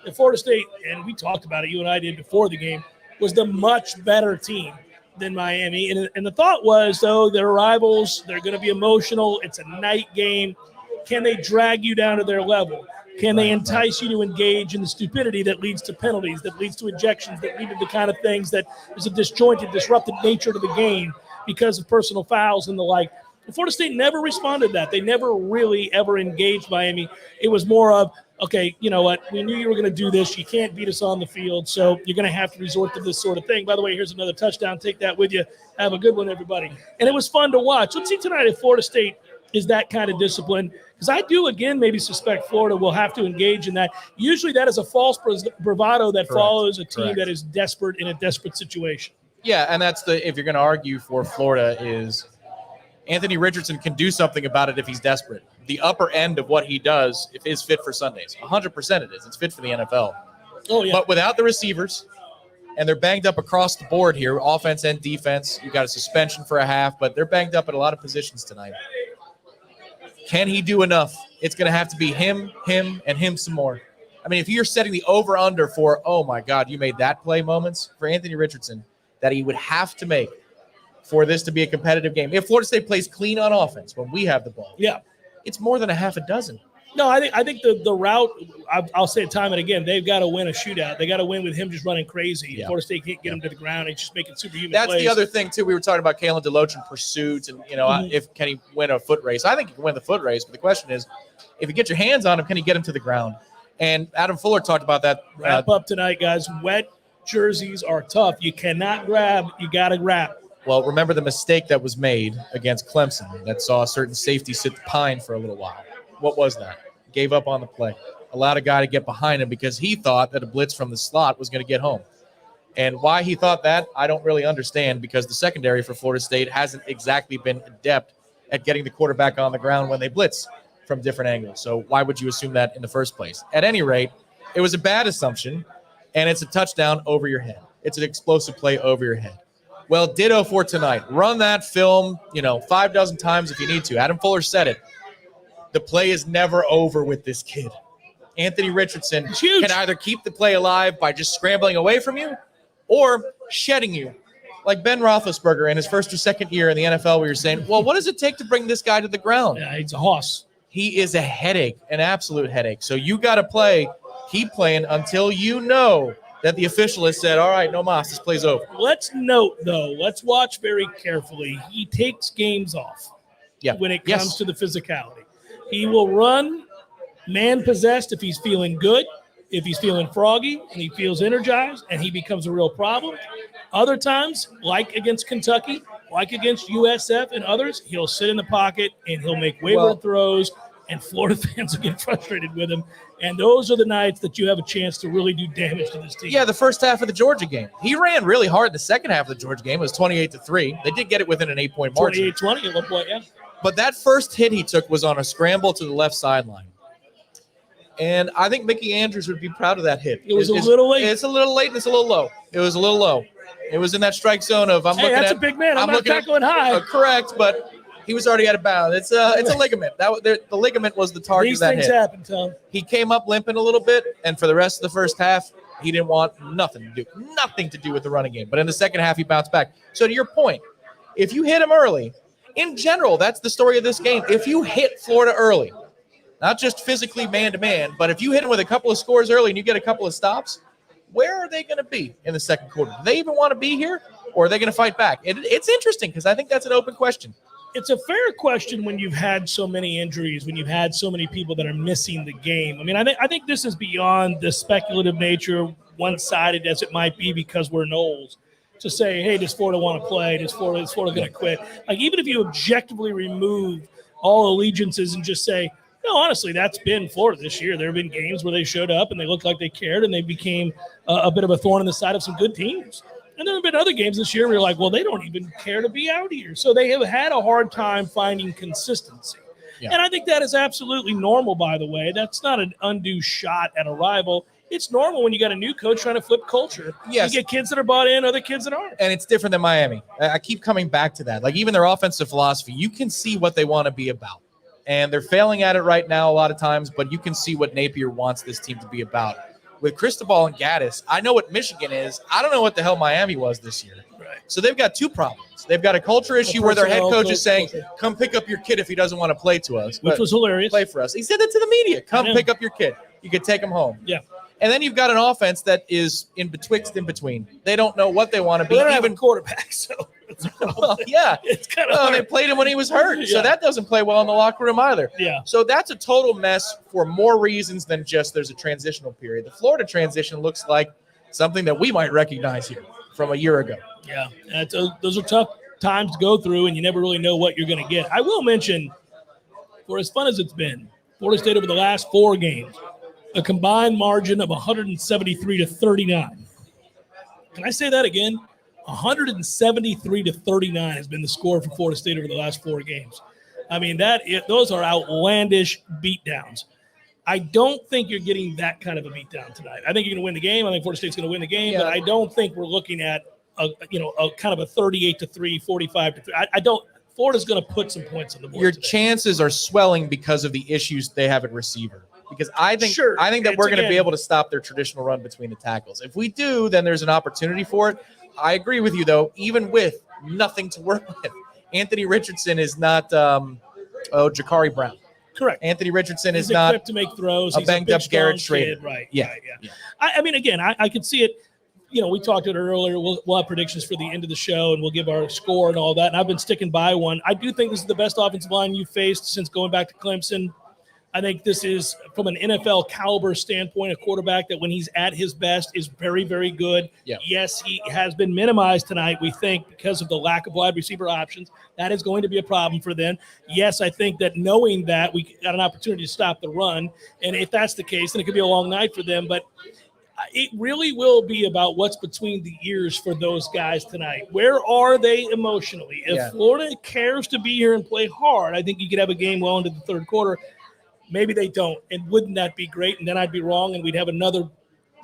that Florida State, and we talked about it, you and I did before the game, was the much better team than Miami. And the thought was, though, they're rivals. They're going to be emotional. It's a night game. Can they drag you down to their level? Can they entice you to engage in the stupidity that leads to penalties, that leads to ejections, that lead to the kind of things that is a disjointed, disrupted nature to the game because of personal fouls and the like? Florida State never responded to that. They never really ever engaged Miami. It was more of, okay, you know what? We knew you were going to do this. You can't beat us on the field, so you're going to have to resort to this sort of thing. By the way, here's another touchdown. Take that with you. Have a good one, everybody. And it was fun to watch. Let's see tonight if Florida State is that kind of discipline, because I do, again, maybe suspect Florida will have to engage in that. Usually that is a false bravado that follows a team that is desperate in a desperate situation. Yeah, and that's if you're going to argue for Florida is Anthony Richardson can do something about it if he's desperate. The upper end of what he does is fit for Sundays. 100% it is. It's fit for the NFL. Oh, yeah. But without the receivers, and they're banged up across the board here, offense and defense. You got a suspension for a half, but they're banged up at a lot of positions tonight. Can he do enough? It's going to have to be him, and him some more. I mean, if you're setting the over-under for, oh, my God, you made that play moments for Anthony Richardson that he would have to make for this to be a competitive game. If Florida State plays clean on offense when we have the ball, it's more than a half a dozen. No, I think the route, I'll say it time and again, they've got to win a shootout. They got to win with him just running crazy. Yeah. Florida State can't get him to the ground. He's just making superhuman That's plays. the other thing, too. We were talking about Kalen DeLoach in pursuit and, if can he win a foot race. I think he can win the foot race, but the question is, if you get your hands on him, can he get him to the ground? And Adam Fuller talked about that. Wrap up tonight, guys. Wet jerseys are tough. You cannot grab. You got to wrap. Well, remember the mistake that was made against Clemson that saw a certain safety sit the pine for a little while. What was that? Gave up on the play. Allowed a guy to get behind him because he thought that a blitz from the slot was going to get home. And why he thought that, I don't really understand, because the secondary for Florida State hasn't exactly been adept at getting the quarterback on the ground when they blitz from different angles. So why would you assume that in the first place? At any rate, it was a bad assumption, and it's a touchdown over your head. It's an explosive play over your head. Well, ditto for tonight. Run that film, 5 dozen times if you need to. Adam Fuller said it. The play is never over with this kid. Anthony Richardson can either keep the play alive by just scrambling away from you or shedding you. Like Ben Roethlisberger in his first or second year in the NFL, we were saying, well, what does it take to bring this guy to the ground? Yeah, he's a hoss. He is a headache, an absolute headache. So you got to keep playing until you know that the official has said, all right, no mas, this play's over. Let's note, though, let's watch very carefully. He takes games off when it comes to the physicality. He will run man-possessed if he's feeling good, if he's feeling froggy, and he feels energized, and he becomes a real problem. Other times, like against Kentucky, like against USF and others, he'll sit in the pocket, and he'll make wayward throws, and Florida fans will get frustrated with him. And those are the nights that you have a chance to really do damage to this team. Yeah, the first half of the Georgia game. He ran really hard the second half of the Georgia game. It was 28-3. They did get it within an 8-point margin. 28-20 at one point, yeah. But that first hit he took was on a scramble to the left sideline. And I think Mickey Andrews would be proud of that hit. It was a little late. It's a little late and it's a little low. It was a little low. It was in that strike zone of that's a big man. I'm not tackling high. Correct, but he was already out of bounds. It's a ligament. The ligament was the target of that hit. These things happen, Tom. He came up limping a little bit, and for the rest of the first half, he didn't want nothing to do with the running game. But in the second half, he bounced back. So to your point, if you hit him early, in general, that's the story of this game. If you hit Florida early, not just physically man-to-man, but if you hit them with a couple of scores early and you get a couple of stops, where are they going to be in the second quarter? Do they even want to be here, or are they going to fight back? It's interesting because I think that's an open question. It's a fair question when you've had so many injuries, when you've had so many people that are missing the game. I mean, I think this is beyond the speculative nature, one-sided as it might be because we're Noles, to say, hey, does Florida want to play? Is Florida going to quit? Like, even if you objectively remove all allegiances and just say, no, honestly, that's been Florida this year. There have been games where they showed up and they looked like they cared and they became a bit of a thorn in the side of some good teams. And there have been other games this year where you're like, well, they don't even care to be out here. So they have had a hard time finding consistency. Yeah. And I think that is absolutely normal, by the way. That's not an undue shot at a rival. It's normal when you got a new coach trying to flip culture. Yes. You get kids that are bought in, other kids that aren't. And it's different than Miami. I keep coming back to that. Like, even their offensive philosophy, you can see what they want to be about. And they're failing at it right now a lot of times, but you can see what Napier wants this team to be about. With Cristobal and Gaddis, I know what Michigan is. I don't know what the hell Miami was this year. Right. So they've got two problems. They've got a culture issue where their head coach is saying, come pick up your kid if he doesn't want to play to us. Which was hilarious. Play for us. He said that to the media. Come pick up your kid. You could take them home. Yeah. And then you've got an offense that is in between. They don't know what they want to be. They don't have a quarterback, so well, yeah. It's kind of they played him when he was hurt, so that doesn't play well in the locker room either. Yeah. So that's a total mess for more reasons than just there's a transitional period. The Florida transition looks like something that we might recognize here from a year ago. Yeah, those are tough times to go through, and you never really know what you're going to get. I will mention, for as fun as it's been, Florida State over the last 4 games, a combined margin of 173-39. Can I say that again? 173-39 has been the score for Florida State over the last 4 games. I mean, those are outlandish beatdowns. I don't think you're getting that kind of a beatdown tonight. I think you're going to win the game. I think Florida State's going to win the game, but I don't think we're looking at a kind of a 38-3, 45-3. I don't. Florida's going to put some points on the board. Your today. chances are swelling because of the issues they have at receiver. Because I think that we're going to be able to stop their traditional run between the tackles. If we do, then there's an opportunity for it. I agree with you, though, even with nothing to work with. Anthony Richardson is not Jakari Brown. Correct. Anthony Richardson He's is not equipped to make throws. a He's banged-up Garrett strong Schrader. kid. Right. Yeah. I mean, again, I could see it. We talked about it earlier. We'll have predictions for the end of the show, and we'll give our score and all that. And I've been sticking by one. I do think this is the best offensive line you've faced since going back to Clemson. I think this is, from an NFL caliber standpoint, a quarterback that when he's at his best is very, very good. Yeah. Yes, he has been minimized tonight, we think, because of the lack of wide receiver options. That is going to be a problem for them. Yes, I think that knowing that, we got an opportunity to stop the run. And if that's the case, then it could be a long night for them. But it really will be about what's between the ears for those guys tonight. Where are they emotionally? If Florida cares to be here and play hard, I think you could have a game well into the third quarter. Maybe they don't, and wouldn't that be great? And then I'd be wrong, and we'd have another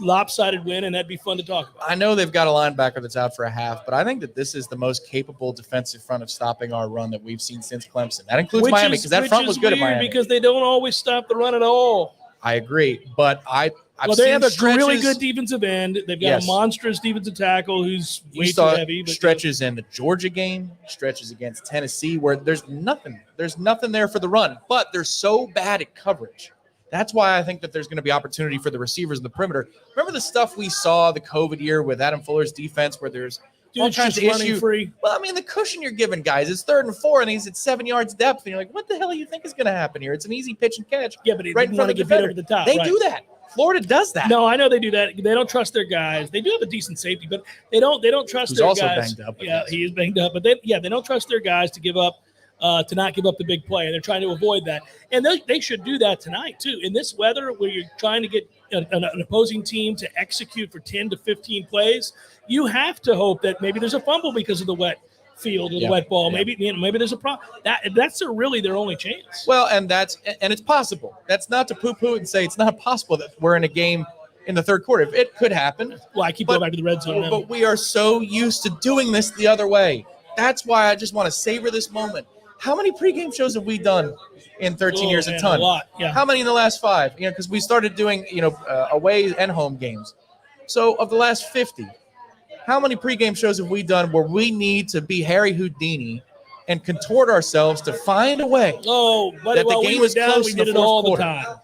lopsided win, and that'd be fun to talk about. I know they've got a linebacker that's out for a half, but I think that this is the most capable defensive front of stopping our run that we've seen since Clemson. That includes Miami, because that front was good at Miami. Because they don't always stop the run at all. I agree, but I've they seen have a stretches, really good defensive end. They've got a monstrous defensive tackle who's way too heavy. But stretches in the Georgia game, stretches against Tennessee, where there's nothing there for the run, but they're so bad at coverage. That's why I think that there's going to be opportunity for the receivers in the perimeter. Remember the stuff we saw the COVID year with Adam Fuller's defense, where there's all kinds of issues. Free. Well, I mean, the cushion you're giving guys is 3rd and 4, and he's at 7 yards depth, and you're like, what the hell do you think is going to happen here? It's an easy pitch and catch. Yeah, but right in front of the defender. Over the top. They do that. Florida does that. No, I know they do that. They don't trust their guys. They do have a decent safety, but they don't trust their guys. Who's also banged up. Yeah, he is banged up. But they don't trust their guys to not give up the big play. And they're trying to avoid that. And they should do that tonight, too. In this weather where you're trying to get an opposing team to execute for 10 to 15 plays, you have to hope that maybe there's a fumble because of the wet field or the wet ball. Maybe there's a problem. That's really their only chance. Well, and it's possible. That's not to poo-poo and say it's not possible that we're in a game in the third quarter. It could happen. Well, I keep going back to the red zone now. But we are so used to doing this the other way. That's why I just want to savor this moment. How many pregame shows have we done in 13 years? A ton. A lot. Yeah. How many in the last 5? Because we started doing away and home games. So of the last 50. How many pregame shows have we done where we need to be Harry Houdini and contort ourselves to find a way that the game was close we in did the it all fourth the quarter? time.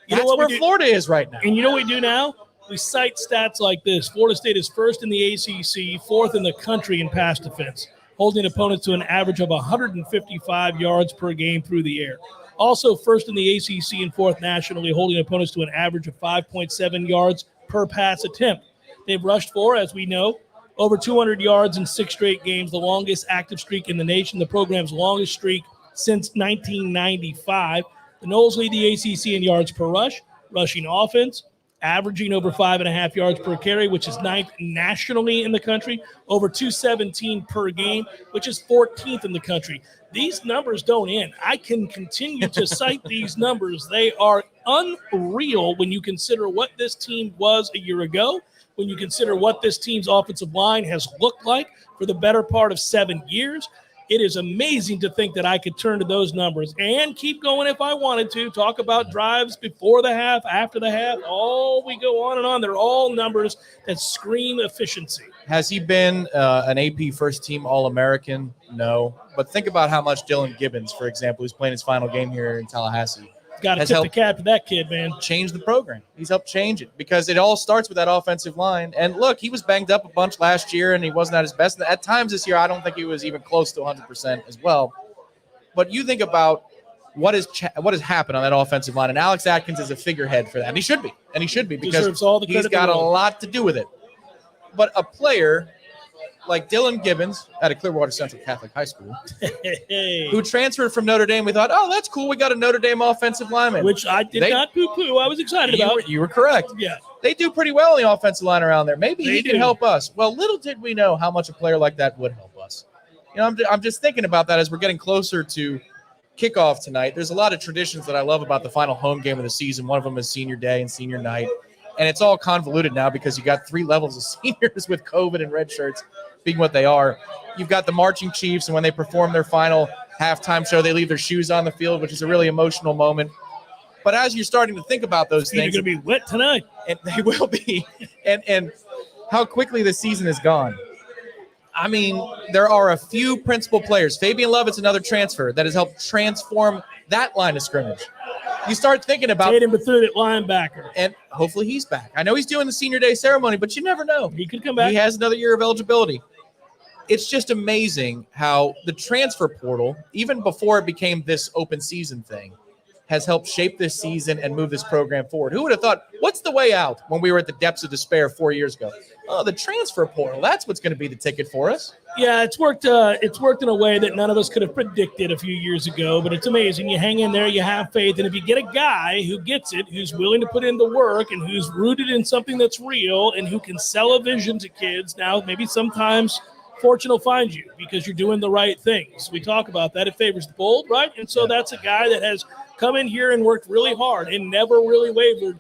That's where Florida is right now. And you know what we do now? We cite stats like this. Florida State is 1st in the ACC, 4th in the country in pass defense, holding opponents to an average of 155 yards per game through the air. Also 1st in the ACC and 4th nationally, holding opponents to an average of 5.7 yards per pass attempt. They've rushed for, as we know, over 200 yards in 6 straight games, the longest active streak in the nation, the program's longest streak since 1995. The Noles lead the ACC in yards per rush, rushing offense, averaging over 5.5 yards per carry, which is 9th nationally in the country, over 217 per game, which is 14th in the country. These numbers don't end. I can continue to cite these numbers. They are unreal when you consider what this team was a year ago, when you consider what this team's offensive line has looked like for the better part of 7 years. It is amazing to think that I could turn to those numbers and keep going if I wanted to, talk about drives before the half, after the half. We go on and on. They're all numbers that scream efficiency. Has he been an AP first-team All-American? No. But think about how much Dylan Gibbons, for example, who's playing his final game here in Tallahassee, Got to has tip the helped cap to that kid, man. change the program. He's helped change it because it all starts with that offensive line. And look, he was banged up a bunch last year, and he wasn't at his best. At times this year, I don't think he was even close to 100% as well. But you think about what has happened on that offensive line, and Alex Atkins is a figurehead for that. And he should be because Deserves all the he's credit got in a the world. lot to do with it. But a player like Dylan Gibbons out of Clearwater Central Catholic High School, Hey. who transferred from Notre Dame, we thought, oh, that's cool. We got a Notre Dame offensive lineman. Which I did not poo-poo. I was excited about. You were correct. Yeah. They do pretty well in the offensive line around there. Maybe They he can do. help us. Well, little did we know how much a player like that would help us. You know, I'm just thinking about that as we're getting closer to kickoff tonight. There's a lot of traditions that I love about the final home game of the season. One of them is senior day and senior night. And it's all convoluted now because you got 3 levels of seniors with COVID and red shirts being what they are. You've got the marching Chiefs, and when they perform their final halftime show, they leave their shoes on the field, which is a really emotional moment. But as you're starting to think about those They're things, going to be wet tonight. and they will be, and how quickly the season is gone. I mean, there are a few principal players. Fabian Lovett's another transfer that has helped transform that line of scrimmage. You start thinking about Tatum Bethune at linebacker. and hopefully he's back. I know he's doing the senior day ceremony, but you never know. He could come back. He has another year of eligibility. It's just amazing how the transfer portal, even before it became this open season thing, has helped shape this season and move this program forward. Who would have thought, what's the way out when we were at the depths of despair 4 years ago? Oh, the transfer portal. That's what's going to be the ticket for us. Yeah, it's worked in a way that none of us could have predicted a few years ago, but it's amazing. You hang in there, you have faith, and if you get a guy who gets it, who's willing to put in the work and who's rooted in something that's real and who can sell a vision to kids, now maybe sometimes fortune will find you because you're doing the right things. We talk about that. It favors the bold, right? And so that's a guy that has come in here and worked really hard and never really wavered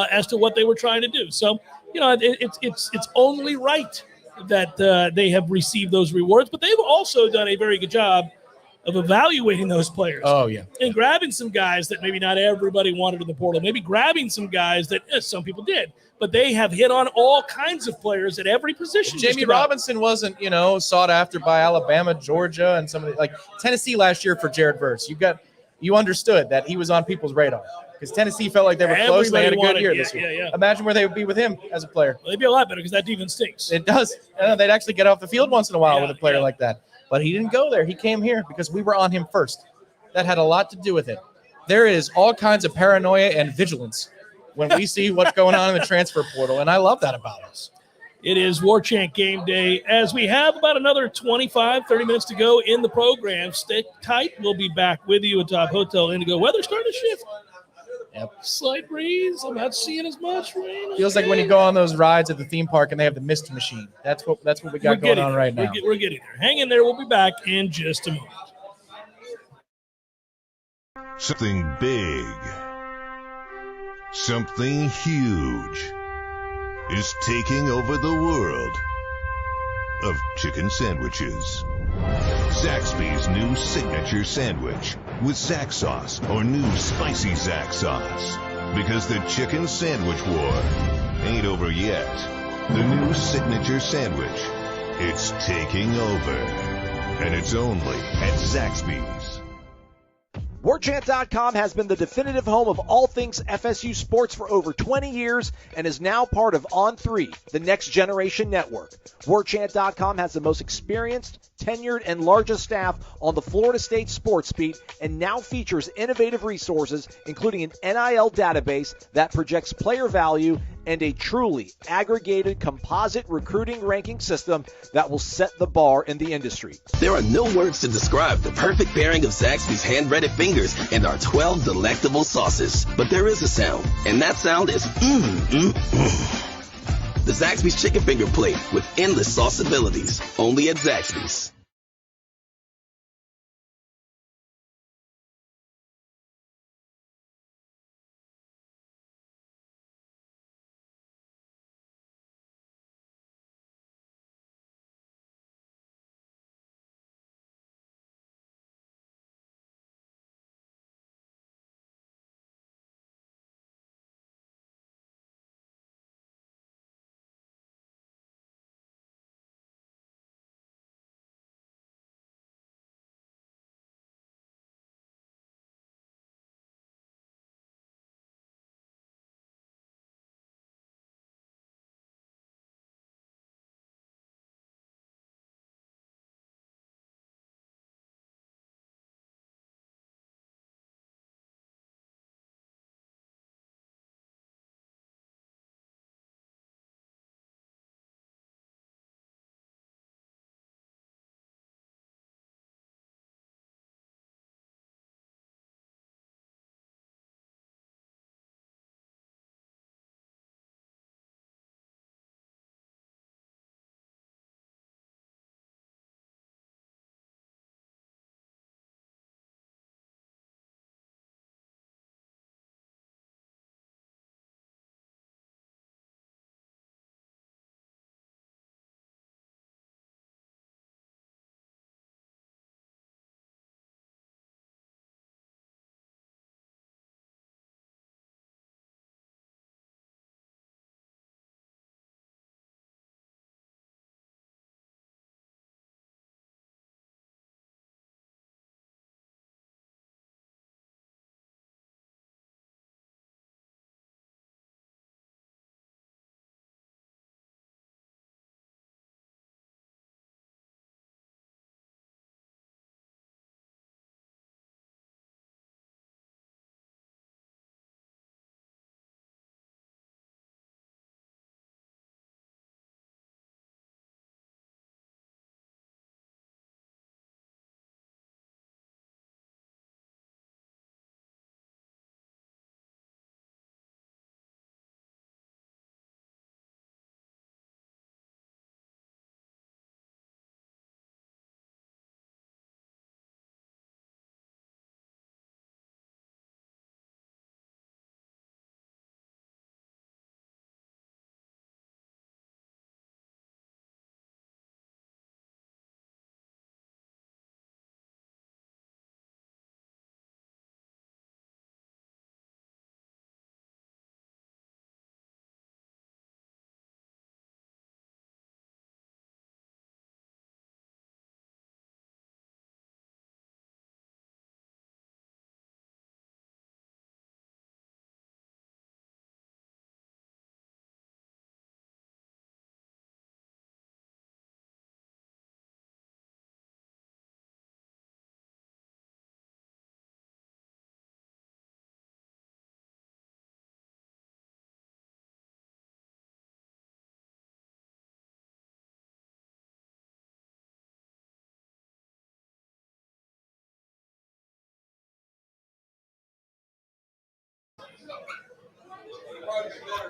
as to what they were trying to do. So, you know, it's only right that they have received those rewards, but they've also done a very good job of evaluating those players. Oh, yeah. And grabbing some guys that maybe not everybody wanted in the portal, maybe grabbing some guys that some people did, but they have hit on all kinds of players at every position. Jamie Robinson wasn't, sought after by Alabama, Georgia, and some of the, like Tennessee last year for Jared Verse. You understood that he was on people's radar because Tennessee felt like they were close. They had a good year this year. Yeah. Imagine where they would be with him as a player. Well, they'd be a lot better because that defense stinks. It does. They'd actually get off the field once in a while with a player like that. But he didn't go there. He came here because we were on him first. That had a lot to do with it. There is all kinds of paranoia and vigilance when we see what's going on in the transfer portal, and I love that about us. It is Warchant Game Day. As we have about another 25, 30 minutes to go in the program, stay tight. We'll be back with you atop Hotel Indigo. Weather starting to shift. Yep. Slight breeze. I'm not seeing as much rain. Feels like when you go on those rides at the theme park and they have the mist machine. That's what we got going on right now. We're getting there. Hang in there. We'll be back in just a moment. Something big, something huge is taking over the world of chicken sandwiches. Zaxby's new signature sandwich with Zax sauce or new spicy Zax sauce. Because the chicken sandwich war ain't over yet. The new signature sandwich, it's taking over. And it's only at Zaxby's. Warchant.com has been the definitive home of all things FSU sports for over 20 years and is now part of On3, the next generation network. Warchant.com has the most experienced, tenured, and largest staff on the Florida State sports beat and now features innovative resources, including an NIL database that projects player value and a truly aggregated composite recruiting ranking system that will set the bar in the industry. There are no words to describe the perfect pairing of Zaxby's hand-breaded fingers and our 12 delectable sauces. But there is a sound, and that sound is The Zaxby's Chicken Finger Plate with endless sauceabilities. Only at Zaxby's.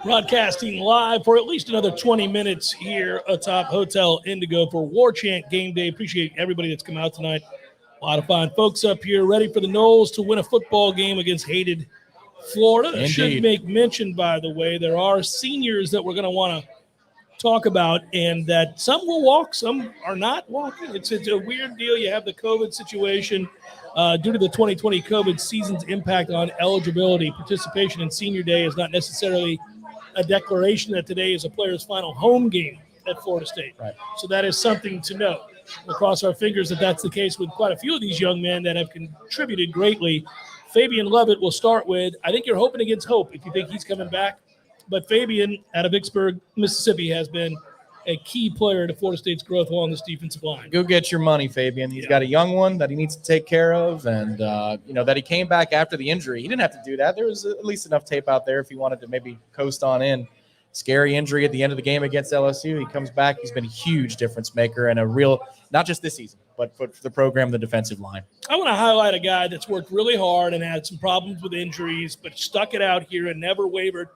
Broadcasting live for at least another 20 minutes here atop Hotel Indigo for Warchant GameDay. Appreciate everybody that's come out tonight. A lot of fine folks up here ready for the Noles to win a football game against hated Florida. I should make mention, by the way, there are seniors that we're going to want to talk about, and that some will walk, some are not walking. It's a weird deal. You have the COVID situation due to the 2020 COVID season's impact on eligibility. Participation in senior day is not necessarily a declaration that today is a player's final home game at Florida State. Right. So that is something to note. We'll cross our fingers that that's the case with quite a few of these young men that have contributed greatly. Fabian Lovett will start with, I think you're hoping against hope if you think he's coming back. But Fabian out of Vicksburg, Mississippi, has been a key player to Florida State's growth along this defensive line. Go get your money, Fabian. He's got a young one that he needs to take care of, and that he came back after the injury. He didn't have to do that. There was at least enough tape out there if he wanted to maybe coast on in. Scary injury at the end of the game against LSU. He comes back. He's been a huge difference maker and a real, not just this season, but for the program, the defensive line. I want to highlight a guy that's worked really hard and had some problems with injuries, but stuck it out here and never wavered.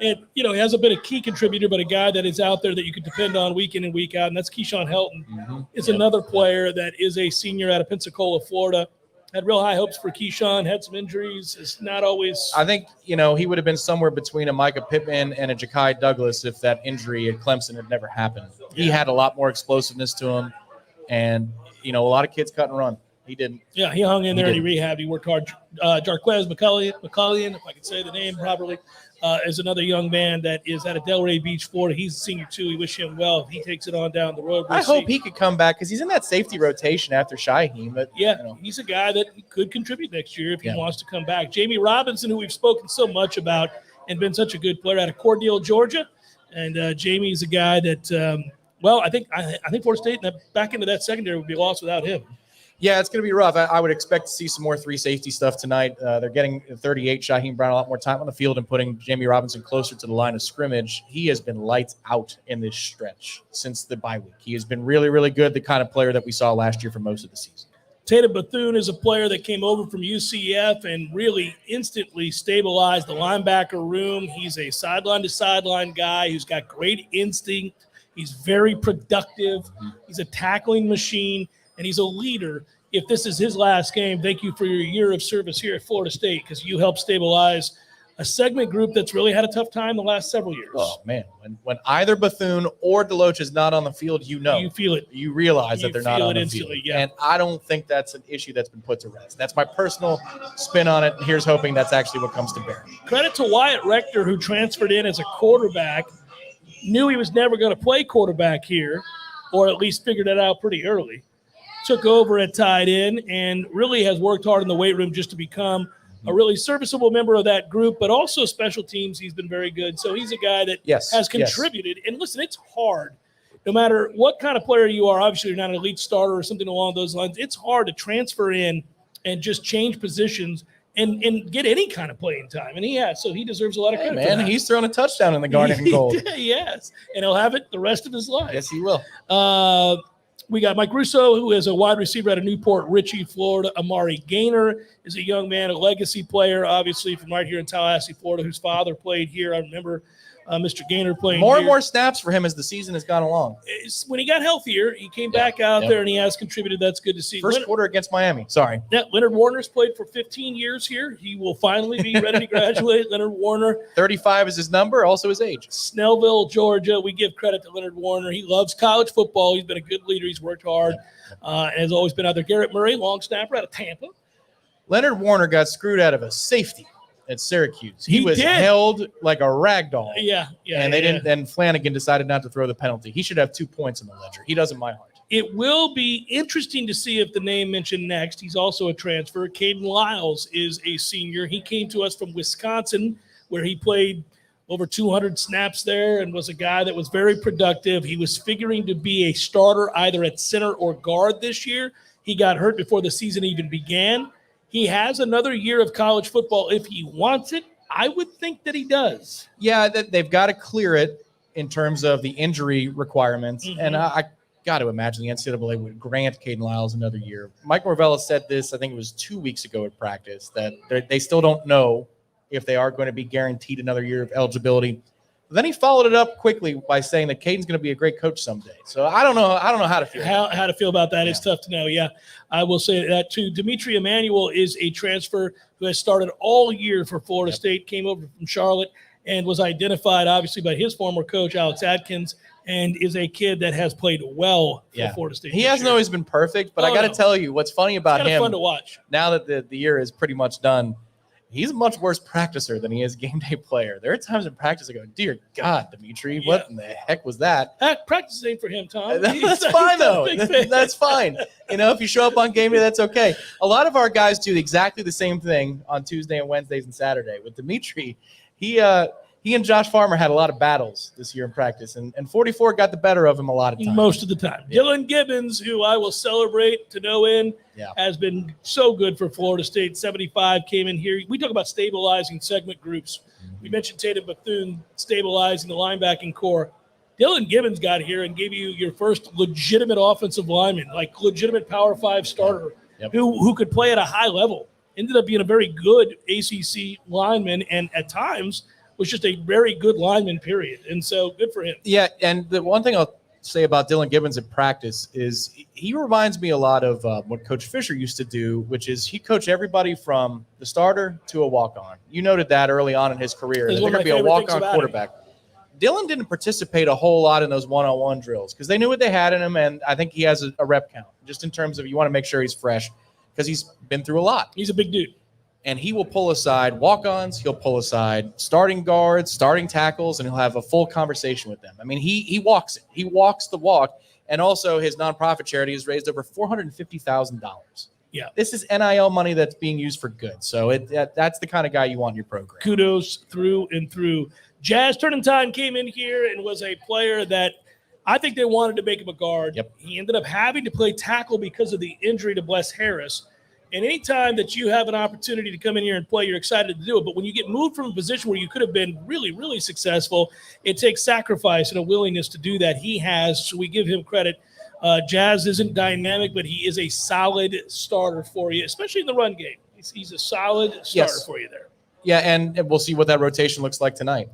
And, he hasn't been a key contributor, but a guy that is out there that you can depend on week in and week out, and that's Keyshawn Helton. Is another player that is a senior out of Pensacola, Florida. Had real high hopes for Keyshawn, had some injuries. It's not always – I think, he would have been somewhere between a Micah Pittman and a Ja'Kai Douglas if that injury at Clemson had never happened. He had a lot more explosiveness to him, and, a lot of kids cut and run. He didn't. Yeah, he hung in there and he rehabbed. He worked hard. Jarquez McCullion, if I can say the name properly, is another young man that is out of Delray Beach, Florida. He's a senior too. We wish him well. He takes it on down the road. I hope he could come back because he's in that safety rotation after Shaheem. But he's a guy that could contribute next year if he wants to come back. Jamie Robinson, who we've spoken so much about and been such a good player out of Cordele, Georgia, and Jamie's a guy that. I think Florida State back into that secondary would be lost without him. Yeah, it's going to be rough. I would expect to see some more three safety stuff tonight. They're getting 38, Shaheem Brown, a lot more time on the field and putting Jamie Robinson closer to the line of scrimmage. He has been lights out in this stretch since the bye week. He has been really, really good, the kind of player that we saw last year for most of the season. Tatum Bethune is a player that came over from UCF and really instantly stabilized the linebacker room. He's a sideline-to-sideline guy who's got great instinct. He's very productive. He's a tackling machine, and he's a leader. If this is his last game, thank you for your year of service here at Florida State because you helped stabilize a segment group that's really had a tough time the last several years. Oh, man. When either Bethune or Deloach is not on the field, you feel it. You realize that they're not on the field. Yeah. And I don't think that's an issue that's been put to rest. That's my personal spin on it. Here's hoping that's actually what comes to bear. Credit to Wyatt Rector, who transferred in as a quarterback, knew he was never going to play quarterback here, or at least figured it out pretty early. Took over at tight end and really has worked hard in the weight room just to become a really serviceable member of that group, but also special teams. He's been very good. So he's a guy that has contributed. And listen, it's hard. No matter what kind of player you are, obviously you're not an elite starter or something along those lines. It's hard to transfer in and just change positions and get any kind of playing time. And he has. So he deserves a lot of credit for that. He's thrown a touchdown in the Garnet and Gold. Yes. And he'll have it the rest of his life. Yes, he will. We got Mike Russo, who is a wide receiver out of Newport Richey, Florida. Amari Gaynor is a young man, a legacy player, obviously, from right here in Tallahassee, Florida, whose father played here. I remember Mr. Gaynor playing more here. and more snaps for him as the season has gone along. When he got healthier, he came back out there, and he has contributed. That's good to see. First quarter against Miami. Sorry. Yeah, Leonard Warner's played for 15 years here. He will finally be ready to graduate. Leonard Warner. 35 is his number, also his age. Snellville, Georgia. We give credit to Leonard Warner. He loves college football. He's been a good leader. He's worked hard and has always been out there. Garrett Murray, long snapper out of Tampa. Leonard Warner got screwed out of a safety at Syracuse. He was held like a rag doll. And they didn't. And Flanagan decided not to throw the penalty. He should have 2 points in the ledger. He does in my heart. It will be interesting to see if the name mentioned next. He's also a transfer. Caden Lyles is a senior. He came to us from Wisconsin, where he played over 200 snaps there and was a guy that was very productive. He was figuring to be a starter either at center or guard this year. He got hurt before the season even began. He has another year of college football if he wants it. I would think that he does. Yeah, they've got to clear it in terms of the injury requirements. Mm-hmm. And I got to imagine the NCAA would grant Caden Lyles another year. Mike Norvell said this, I think it was 2 weeks ago at practice, that they still don't know if they are going to be guaranteed another year of eligibility. But then he followed it up quickly by saying that Caden's going to be a great coach someday. So I don't know how to feel. How to feel about that is tough to know. Yeah, I will say that too. Dimitri Emanuel is a transfer who has started all year for Florida State, came over from Charlotte, and was identified obviously by his former coach, Alex Adkins, and is a kid that has played well for Florida State. He hasn't always been perfect, but I got to tell you what's funny about him. Fun to watch. Now that the year is pretty much done, he's a much worse practicer than he is game day player. There are times in practice I go, dear God, Dimitri, what in the heck was that? Practice ain't for him, Tom. That's fine, though. That's fine. If you show up on game day, that's okay. A lot of our guys do exactly the same thing on Tuesday and Wednesdays and Saturday. With Dimitri, he and Josh Farmer had a lot of battles this year in practice, and 44 got the better of him a lot of times. Most of the time. Yeah. Dylan Gibbons, who I will celebrate to no end, has been so good for Florida State. 75 came in here. We talk about stabilizing segment groups. We mentioned Tatum Bethune stabilizing the linebacking core. Dylan Gibbons got here and gave you your first legitimate offensive lineman, like legitimate Power 5 starter who could play at a high level. Ended up being a very good ACC lineman, and at times – was just a very good lineman, period. And so good for him. Yeah, and the one thing I'll say about Dylan Gibbons in practice is he reminds me a lot of what Coach Fisher used to do, which is he coached everybody from the starter to a walk-on. You noted that early on in his career. They're going to be a walk-on quarterback. Dylan didn't participate a whole lot in those one-on-one drills because they knew what they had in him, and I think he has a rep count, just in terms of you want to make sure he's fresh because he's been through a lot. He's a big dude. And he will pull aside walk-ons, he'll pull aside starting guards, starting tackles, and he'll have a full conversation with them. I mean, he walks it. He walks the walk. And also his nonprofit charity has raised over $450,000. Yeah. This is NIL money that's being used for good. So that's the kind of guy you want in your program. Kudos through and through. Jazz Turpentine came in here and was a player that I think they wanted to make him a guard. Yep. He ended up having to play tackle because of the injury to Bless Harris. And anytime that you have an opportunity to come in here and play, you're excited to do it. But when you get moved from a position where you could have been really, really successful, it takes sacrifice and a willingness to do that. He has, so we give him credit. Jazz isn't dynamic, but he is a solid starter for you, especially in the run game. He's a solid starter for you there. Yeah, and we'll see what that rotation looks like tonight.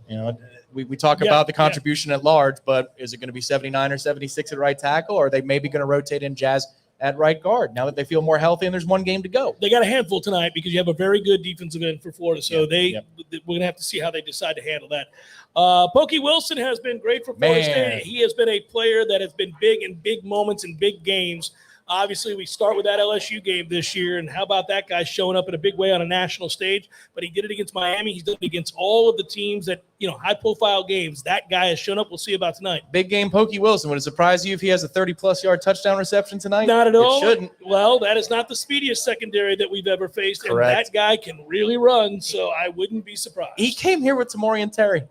We talk about the contribution at large, but is it going to be 79 or 76 at right tackle, or are they maybe going to rotate in Jazz at right guard now that they feel more healthy and there's one game to go? They got a handful tonight because you have a very good defensive end for Florida. So we're going to have to see how they decide to handle that. Pokey Wilson has been great for Florida State. He has been a player that has been big in big moments and big games. Obviously, we start with that LSU game this year, and how about that guy showing up in a big way on a national stage? But he did it against Miami. He's done it against all of the teams that, high-profile games. That guy has shown up. We'll see about tonight. Big game Pokey Wilson. Would it surprise you if he has a 30-plus yard touchdown reception tonight? Not at all. It shouldn't. Well, that is not the speediest secondary that we've ever faced. Correct. And that guy can really run, so I wouldn't be surprised. He came here with Tamorian Terry.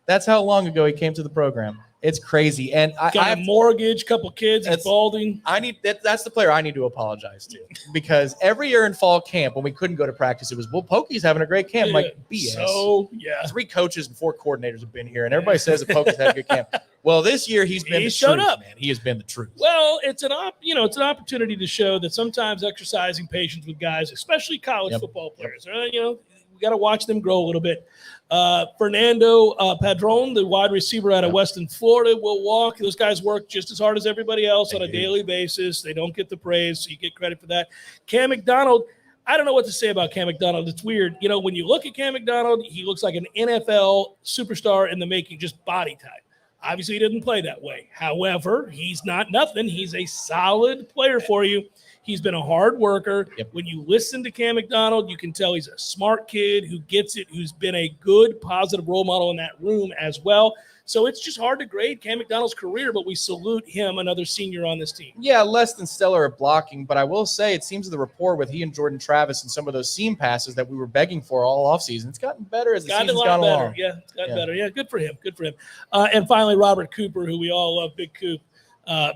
That's how long ago he came to the program. It's crazy. And I have a mortgage, couple kids, he's balding. That's the player I need to apologize to, because every year in fall camp when we couldn't go to practice, it was, well, Pokey's having a great camp. I'm like, BS. So, 3 coaches and 4 coordinators have been here, and everybody says that Pokey's had a good camp. Well, this year he's been the truth, man. He has been the truth. Well, it's an opportunity to show that sometimes exercising patience with guys, especially college football players, we got to watch them grow a little bit. Fernando Padron, the wide receiver out of Western Florida, will walk. Those guys work just as hard as everybody else on a daily basis. They don't get the praise, so you get credit for that. Cam McDonald, I don't know what to say about Cam McDonald. It's weird. When you look at Cam McDonald, he looks like an NFL superstar in the making, just body type. Obviously, he didn't play that way. However, he's not nothing. He's a solid player for you. He's been a hard worker. When you listen to Cam McDonald, you can tell he's a smart kid who gets it, who's been a good, positive role model in that room as well. So it's just hard to grade Cam McDonald's career, but we salute him, another senior on this team. Yeah, less than stellar at blocking, but I will say it seems the rapport with he and Jordan Travis and some of those seam passes that we were begging for all offseason, it's gotten better as the season's gone along. Yeah, it's gotten better. Yeah, good for him. Good for him. And finally, Robert Cooper, who we all love, Big Coop.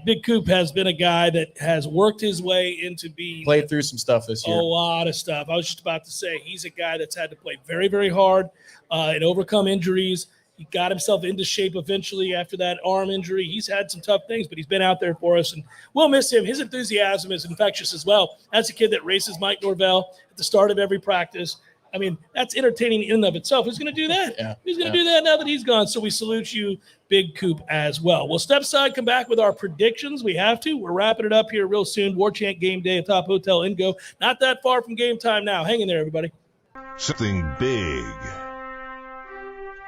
Big Coop has been a guy that has worked his way into being played through some stuff this year. A lot of stuff. I was just about to say he's a guy that's had to play very, very hard and overcome injuries. He got himself into shape eventually after that arm injury. He's had some tough things, but he's been out there for us, and we'll miss him. His enthusiasm is infectious as well. That's a kid that races Mike Norvell at the start of every practice. I mean, that's entertaining in and of itself. Who's going to do that? Yeah. Who's going to do that now that he's gone? So we salute you, Big Coop, as well. We'll step aside, come back with our predictions. We have to. We're wrapping it up here real soon. Warchant GameDay atop Hotel Indigo. Not that far from game time now. Hang in there, everybody. Something big,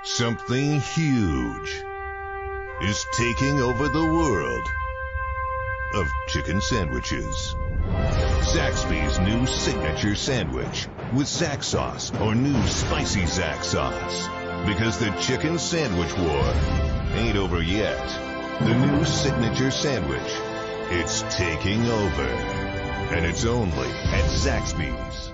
something huge is taking over the world of chicken sandwiches. Zaxby's new signature sandwich with Zax sauce or new spicy Zax sauce. Because the chicken sandwich war ain't over yet. The new signature sandwich, it's taking over. And it's only at Zaxby's.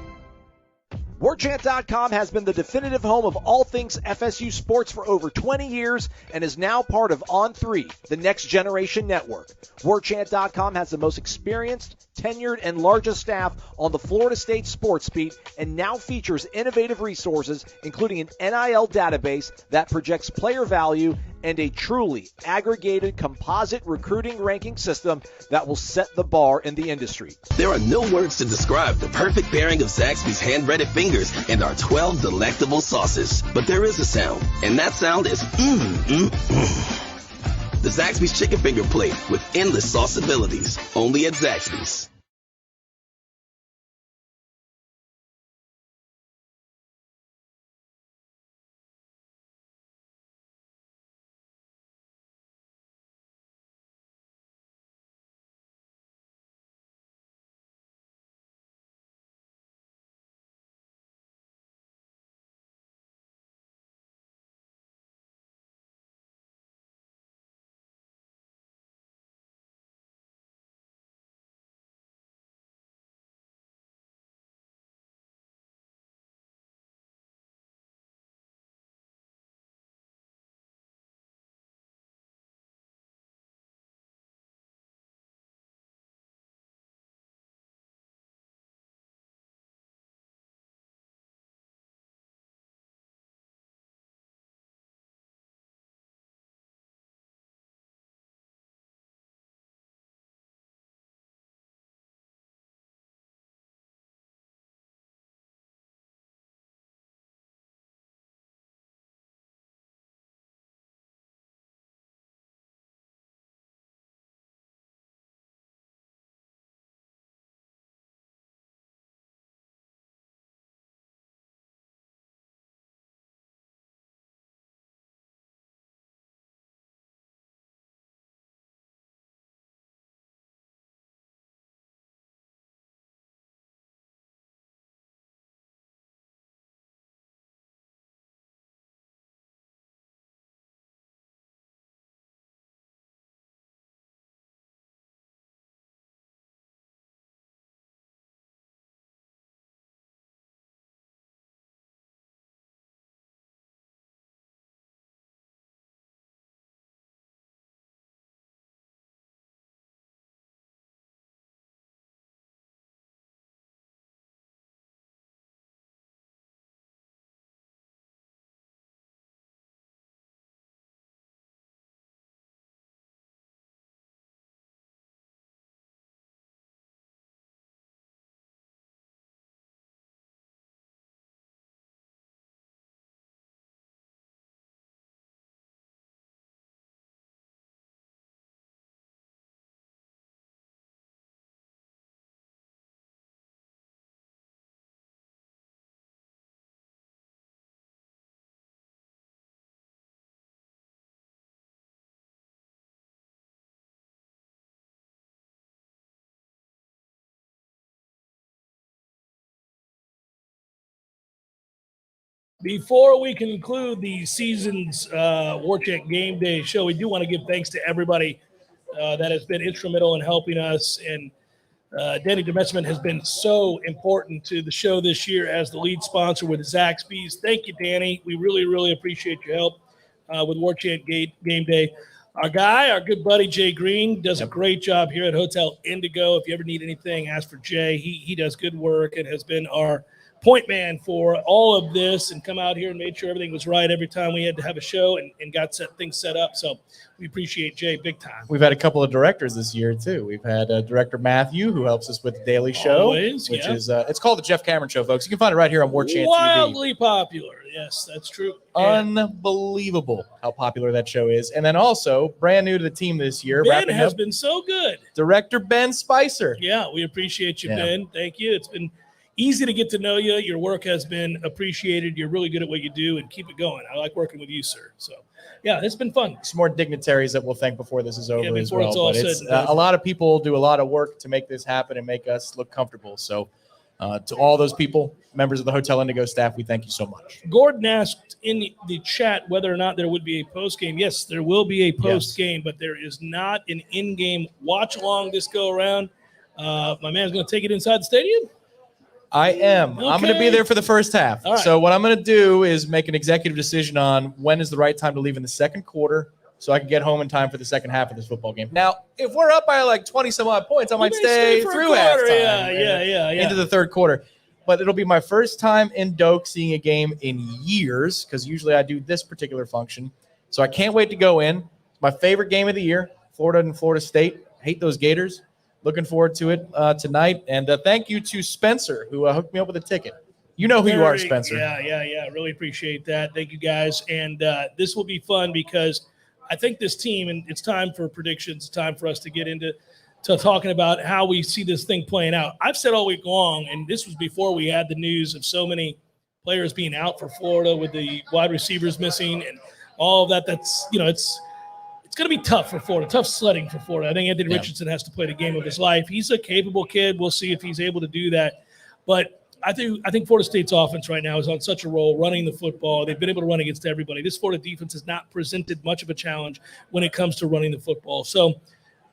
Warchant.com has been the definitive home of all things FSU sports for over 20 years and is now part of On3, the next generation network. Warchant.com has the most experienced, tenured, and largest staff on the Florida State sports beat and now features innovative resources, including an NIL database that projects player value and a truly aggregated composite recruiting ranking system that will set the bar in the industry. There are no words to describe the perfect pairing of Zaxby's hand-breaded fingers and our 12 delectable sauces. But there is a sound, and that sound is The Zaxby's Chicken Finger Plate with endless sauce abilities. Only at Zaxby's. Before we conclude the season's Warchant Game Day show, we do want to give thanks to everybody that has been instrumental in helping us. And Danny DeMessman has been so important to the show this year as the lead sponsor with Zaxby's. Thank you, Danny. We really, really appreciate your help with Warchant Game Day. Our good buddy Jay Green does a great job here at Hotel Indigo. If you ever need anything, ask for Jay. He does good work and has been our point man for all of this and come out here and made sure everything was right every time we had to have a show and got things set up. So we appreciate Jay big time. We've had a couple of directors this year too. We've had Director Matthew, who helps us with the Daily Show, Always, which yeah. is it's called the Jeff Cameron Show, folks. You can find it right here on Warchant Wildly TV. popular. Yes, that's true. And Unbelievable how popular that show is. And then also brand new to the team this year. Ben has been so good. Director Ben Spicer. Yeah, we appreciate you, Yeah. Ben. Thank you. It's been easy to get to know you. Your work has been appreciated. You're really good at what you do, and keep it going. I like working with you, sir. So, yeah, it's been fun. Some more dignitaries that we'll thank before this is over as before well. it's all But said and done. a lot of people do a lot of work to make this happen and make us look comfortable. So to all those people, members of the Hotel Indigo staff, we thank you so much. Gordon asked in the chat whether or not there would be a post game. Yes, there will be a post game, but there is not an in-game watch along this go around. My man's going to take it inside the stadium. I am. I'm going to be Okay. there for the first half. All right. So what I'm going to do is make an executive decision on when is the right time to leave in the second quarter so I can get home in time for the second half of this football game. Now, if we're up by like 20-some-odd points, I might may stay stay for a through quarter. halftime. Yeah. Into the third quarter. But it'll be my first time in Doak seeing a game in years because usually I do this particular function. So I can't wait to go in. It's my favorite game of the year, Florida and Florida State. I hate those Gators. Looking forward to it tonight. And thank you to Spencer, who hooked me up with a ticket. You know who you are, Spencer. Yeah. Really appreciate that. Thank you, guys. And this will be fun because I think this team, and it's time for predictions, time for us to get into talking about how we see this thing playing out. I've said all week long, and this was before we had the news of so many players being out for Florida with the wide receivers missing and all of that. That's, it's going to be tough for Florida, tough sledding for Florida. I think Anthony Richardson has to play the game of his life. He's a capable kid. We'll see if he's able to do that. But I think Florida State's offense right now is on such a roll, running the football. They've been able to run against everybody. This Florida defense has not presented much of a challenge when it comes to running the football. So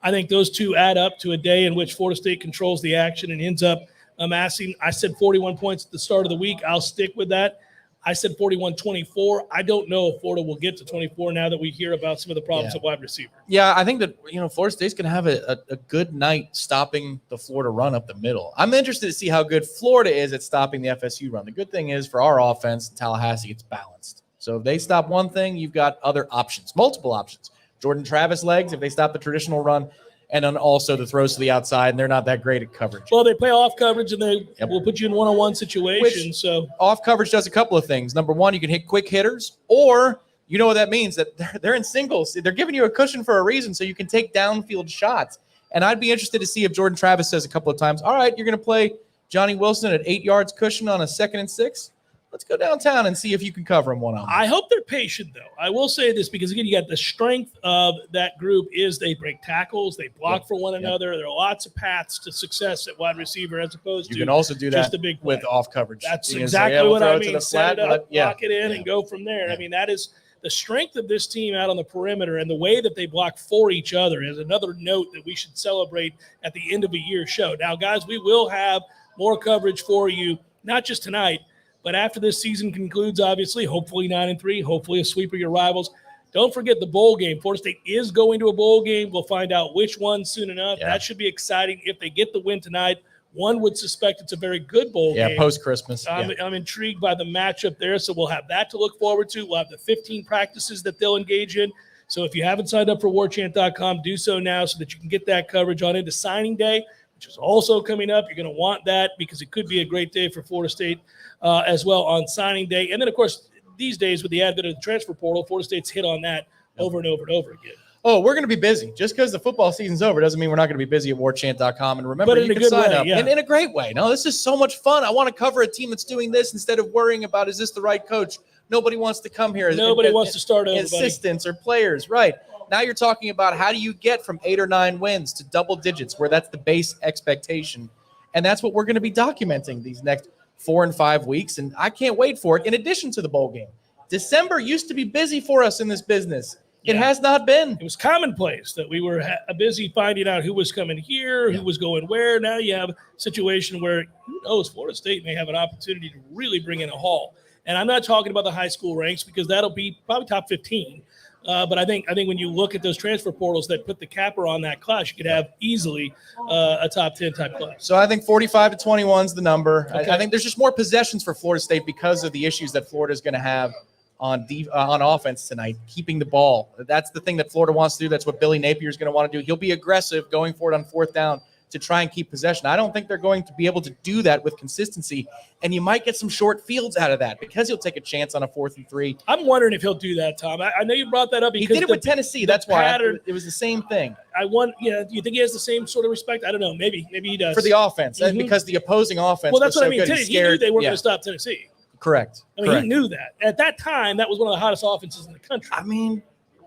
I think those two add up to a day in which Florida State controls the action and ends up amassing. I said 41 points at the start of the week. I'll stick with that. I said 41-24. I don't know if Florida will get to 24 now that we hear about some of the problems at wide receiver. Yeah, I think that, Florida State's going to have a good night stopping the Florida run up the middle. I'm interested to see how good Florida is at stopping the FSU run. The good thing is for our offense, Tallahassee, it's balanced. So if they stop one thing, you've got other options, multiple options. Jordan Travis legs, if they stop the traditional run, and then also the throws to the outside, and they're not that great at coverage. Well, they play off coverage, and they will put you in one-on-one situations. So off coverage does a couple of things. Number one, you can hit quick hitters, or you know what that means, that they're in singles. They're giving you a cushion for a reason, so you can take downfield shots. And I'd be interested to see if Jordan Travis says a couple of times, all right, you're going to play Johnny Wilson at 8 yards cushion on a 2nd and 6. Let's go downtown and see if you can cover him one-on-one. I hope they're patient, though. I will say this because, again, you got the strength of that group is they break tackles, they block for one another. There are lots of paths to success at wide receiver as opposed to you can also do just that a big play. with off coverage. That's You can exactly say, we'll what throw I it to mean. the Set flat, it up, but lock it in, and go from there. I mean, that is the strength of this team out on the perimeter, and the way that they block for each other is another note that we should celebrate at the end of a year show. Now, guys, we will have more coverage for you, not just tonight, but after this season concludes, obviously, hopefully 9-3, hopefully a sweep of your rivals. Don't forget the bowl game. Florida State is going to a bowl game. We'll find out which one soon enough. That should be exciting. If they get the win tonight, one would suspect it's a very good bowl game. Yeah, post-Christmas. I'm intrigued by the matchup there, so we'll have that to look forward to. We'll have the 15 practices that they'll engage in. So if you haven't signed up for warchant.com, do so now so that you can get that coverage on into signing day, which is also coming up. You're going to want that because it could be a great day for Florida State as well on signing day. And then, of course, these days with the advent of the transfer portal, Florida State's hit on that over and over and over again. Oh, we're going to be busy. Just because the football season's over doesn't mean we're not going to be busy at warchant.com. And remember, you can sign up in a great way. No, this is so much fun. I want to cover a team that's doing this instead of worrying about, is this the right coach? Nobody wants to come here. Nobody wants to start over, assistants or players, right? Now you're talking about how do you get from 8 or 9 wins to double digits, where that's the base expectation. And that's what we're going to be documenting these next 4 and 5 weeks. And I can't wait for it. In addition to the bowl game, December used to be busy for us in this business. It has not been. It was commonplace that we were busy finding out who was coming here, who was going where. Now you have a situation where, who knows, Florida State may have an opportunity to really bring in a haul. And I'm not talking about the high school ranks because that'll be probably top 15. But I think when you look at those transfer portals that put the capper on that class, you could have easily a top 10 type class. So I think 45 to 21 is the number. Okay. I think there's just more possessions for Florida State because of the issues that Florida is going to have on offense tonight, keeping the ball. That's the thing that Florida wants to do. That's what Billy Napier is going to want to do. He'll be aggressive going for it on fourth down to try and keep possession. I don't think they're going to be able to do that with consistency, and you might get some short fields out of that because he'll take a chance on a 4th and 3. I'm wondering if he'll do that, Tom. I know you brought that up. He did it with Tennessee. That's why it was the same thing. Do you think he has the same sort of respect? I don't know. Maybe he does. For the offense, because the opposing offense well, that's was what so I mean. good. He knew they weren't going to stop Tennessee. Correct. He knew that. At that time, that was one of the hottest offenses in the country. I mean,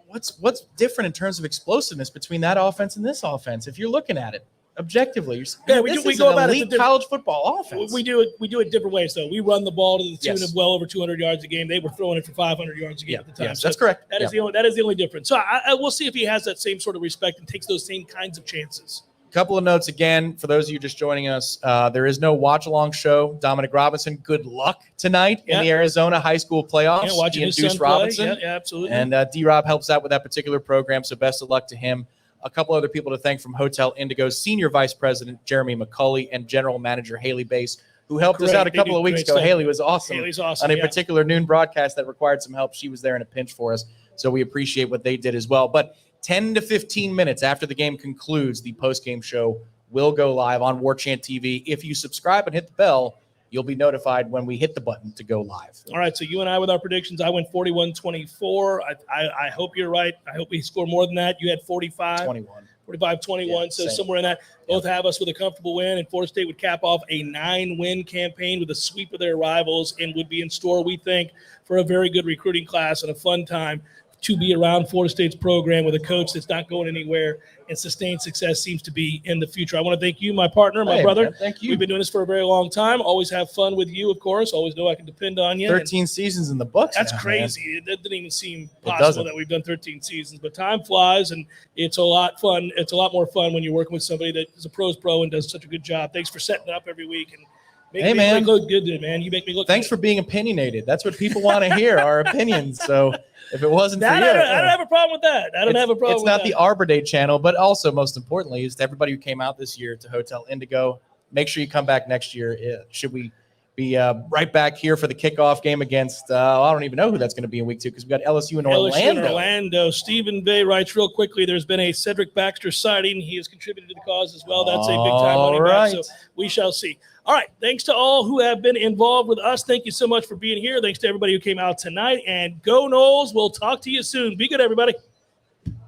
what's different in terms of explosiveness between that offense and this offense? If you're looking at it objectively, we go about elite college football offense. We do it different ways, though. We run the ball to the tune of well over 200 yards a game. They were throwing it for 500 yards a game at the time. Yes, that's correct. That is the only difference. So we'll see if he has that same sort of respect and takes those same kinds of chances. Couple of notes again for those of you just joining us. There is no watch-along show. Dominic Robinson, good luck tonight in the Arizona high school playoffs. Yeah, watching his son Robinson. play. Yeah, absolutely. And D-Rob helps out with that particular program, so best of luck to him. A couple other people to thank from Hotel Indigo, Senior Vice President Jeremy McCulley and General Manager Haley Bass, who helped us out a couple of weeks ago. Haley was awesome. Haley's awesome on a particular noon broadcast that required some help. She was there in a pinch for us, so we appreciate what they did as well. But 10 to 15 minutes after the game concludes, the postgame show will go live on Warchant TV. If you subscribe and hit the bell, you'll be notified when we hit the button to go live. All right, so you and I with our predictions, I went 41-24. I hope you're right. I hope we score more than that. You had 45-21, so same. Somewhere in that. Both have us with a comfortable win, and Florida State would cap off a 9-win campaign with a sweep of their rivals and would be in store, we think, for a very good recruiting class and a fun time to be around Florida State's program with a coach that's not going anywhere, and sustained success seems to be in the future. I want to thank you, my partner, my brother. Man, thank you. We've been doing this for a very long time. Always have fun with you, of course. Always know I can depend on you. 13 seasons in the books. That's now, crazy. Man. It didn't even seem possible that we've done 13 seasons, but time flies, and it's a lot fun. It's a lot more fun when you're working with somebody that is a pro's pro and does such a good job. Thanks for setting it up every week and making me look good, man. You make me look Thanks good. for being opinionated. That's what people want to hear, our opinions. So if it wasn't for you. I don't have a problem with that. It's not the Arbor Day channel, but also most importantly is to everybody who came out this year to Hotel Indigo. Make sure you come back next year. Should we be right back here for the kickoff game against, I don't even know who that's going to be in week 2 because we got LSU in Orlando. Stephen Bay writes real quickly, there's been a Cedric Baxter sighting. He has contributed to the cause as well. That's a big-time running back, so we shall see. All right, thanks to all who have been involved with us. Thank you so much for being here. Thanks to everybody who came out tonight. And go Noles. We'll talk to you soon. Be good, everybody.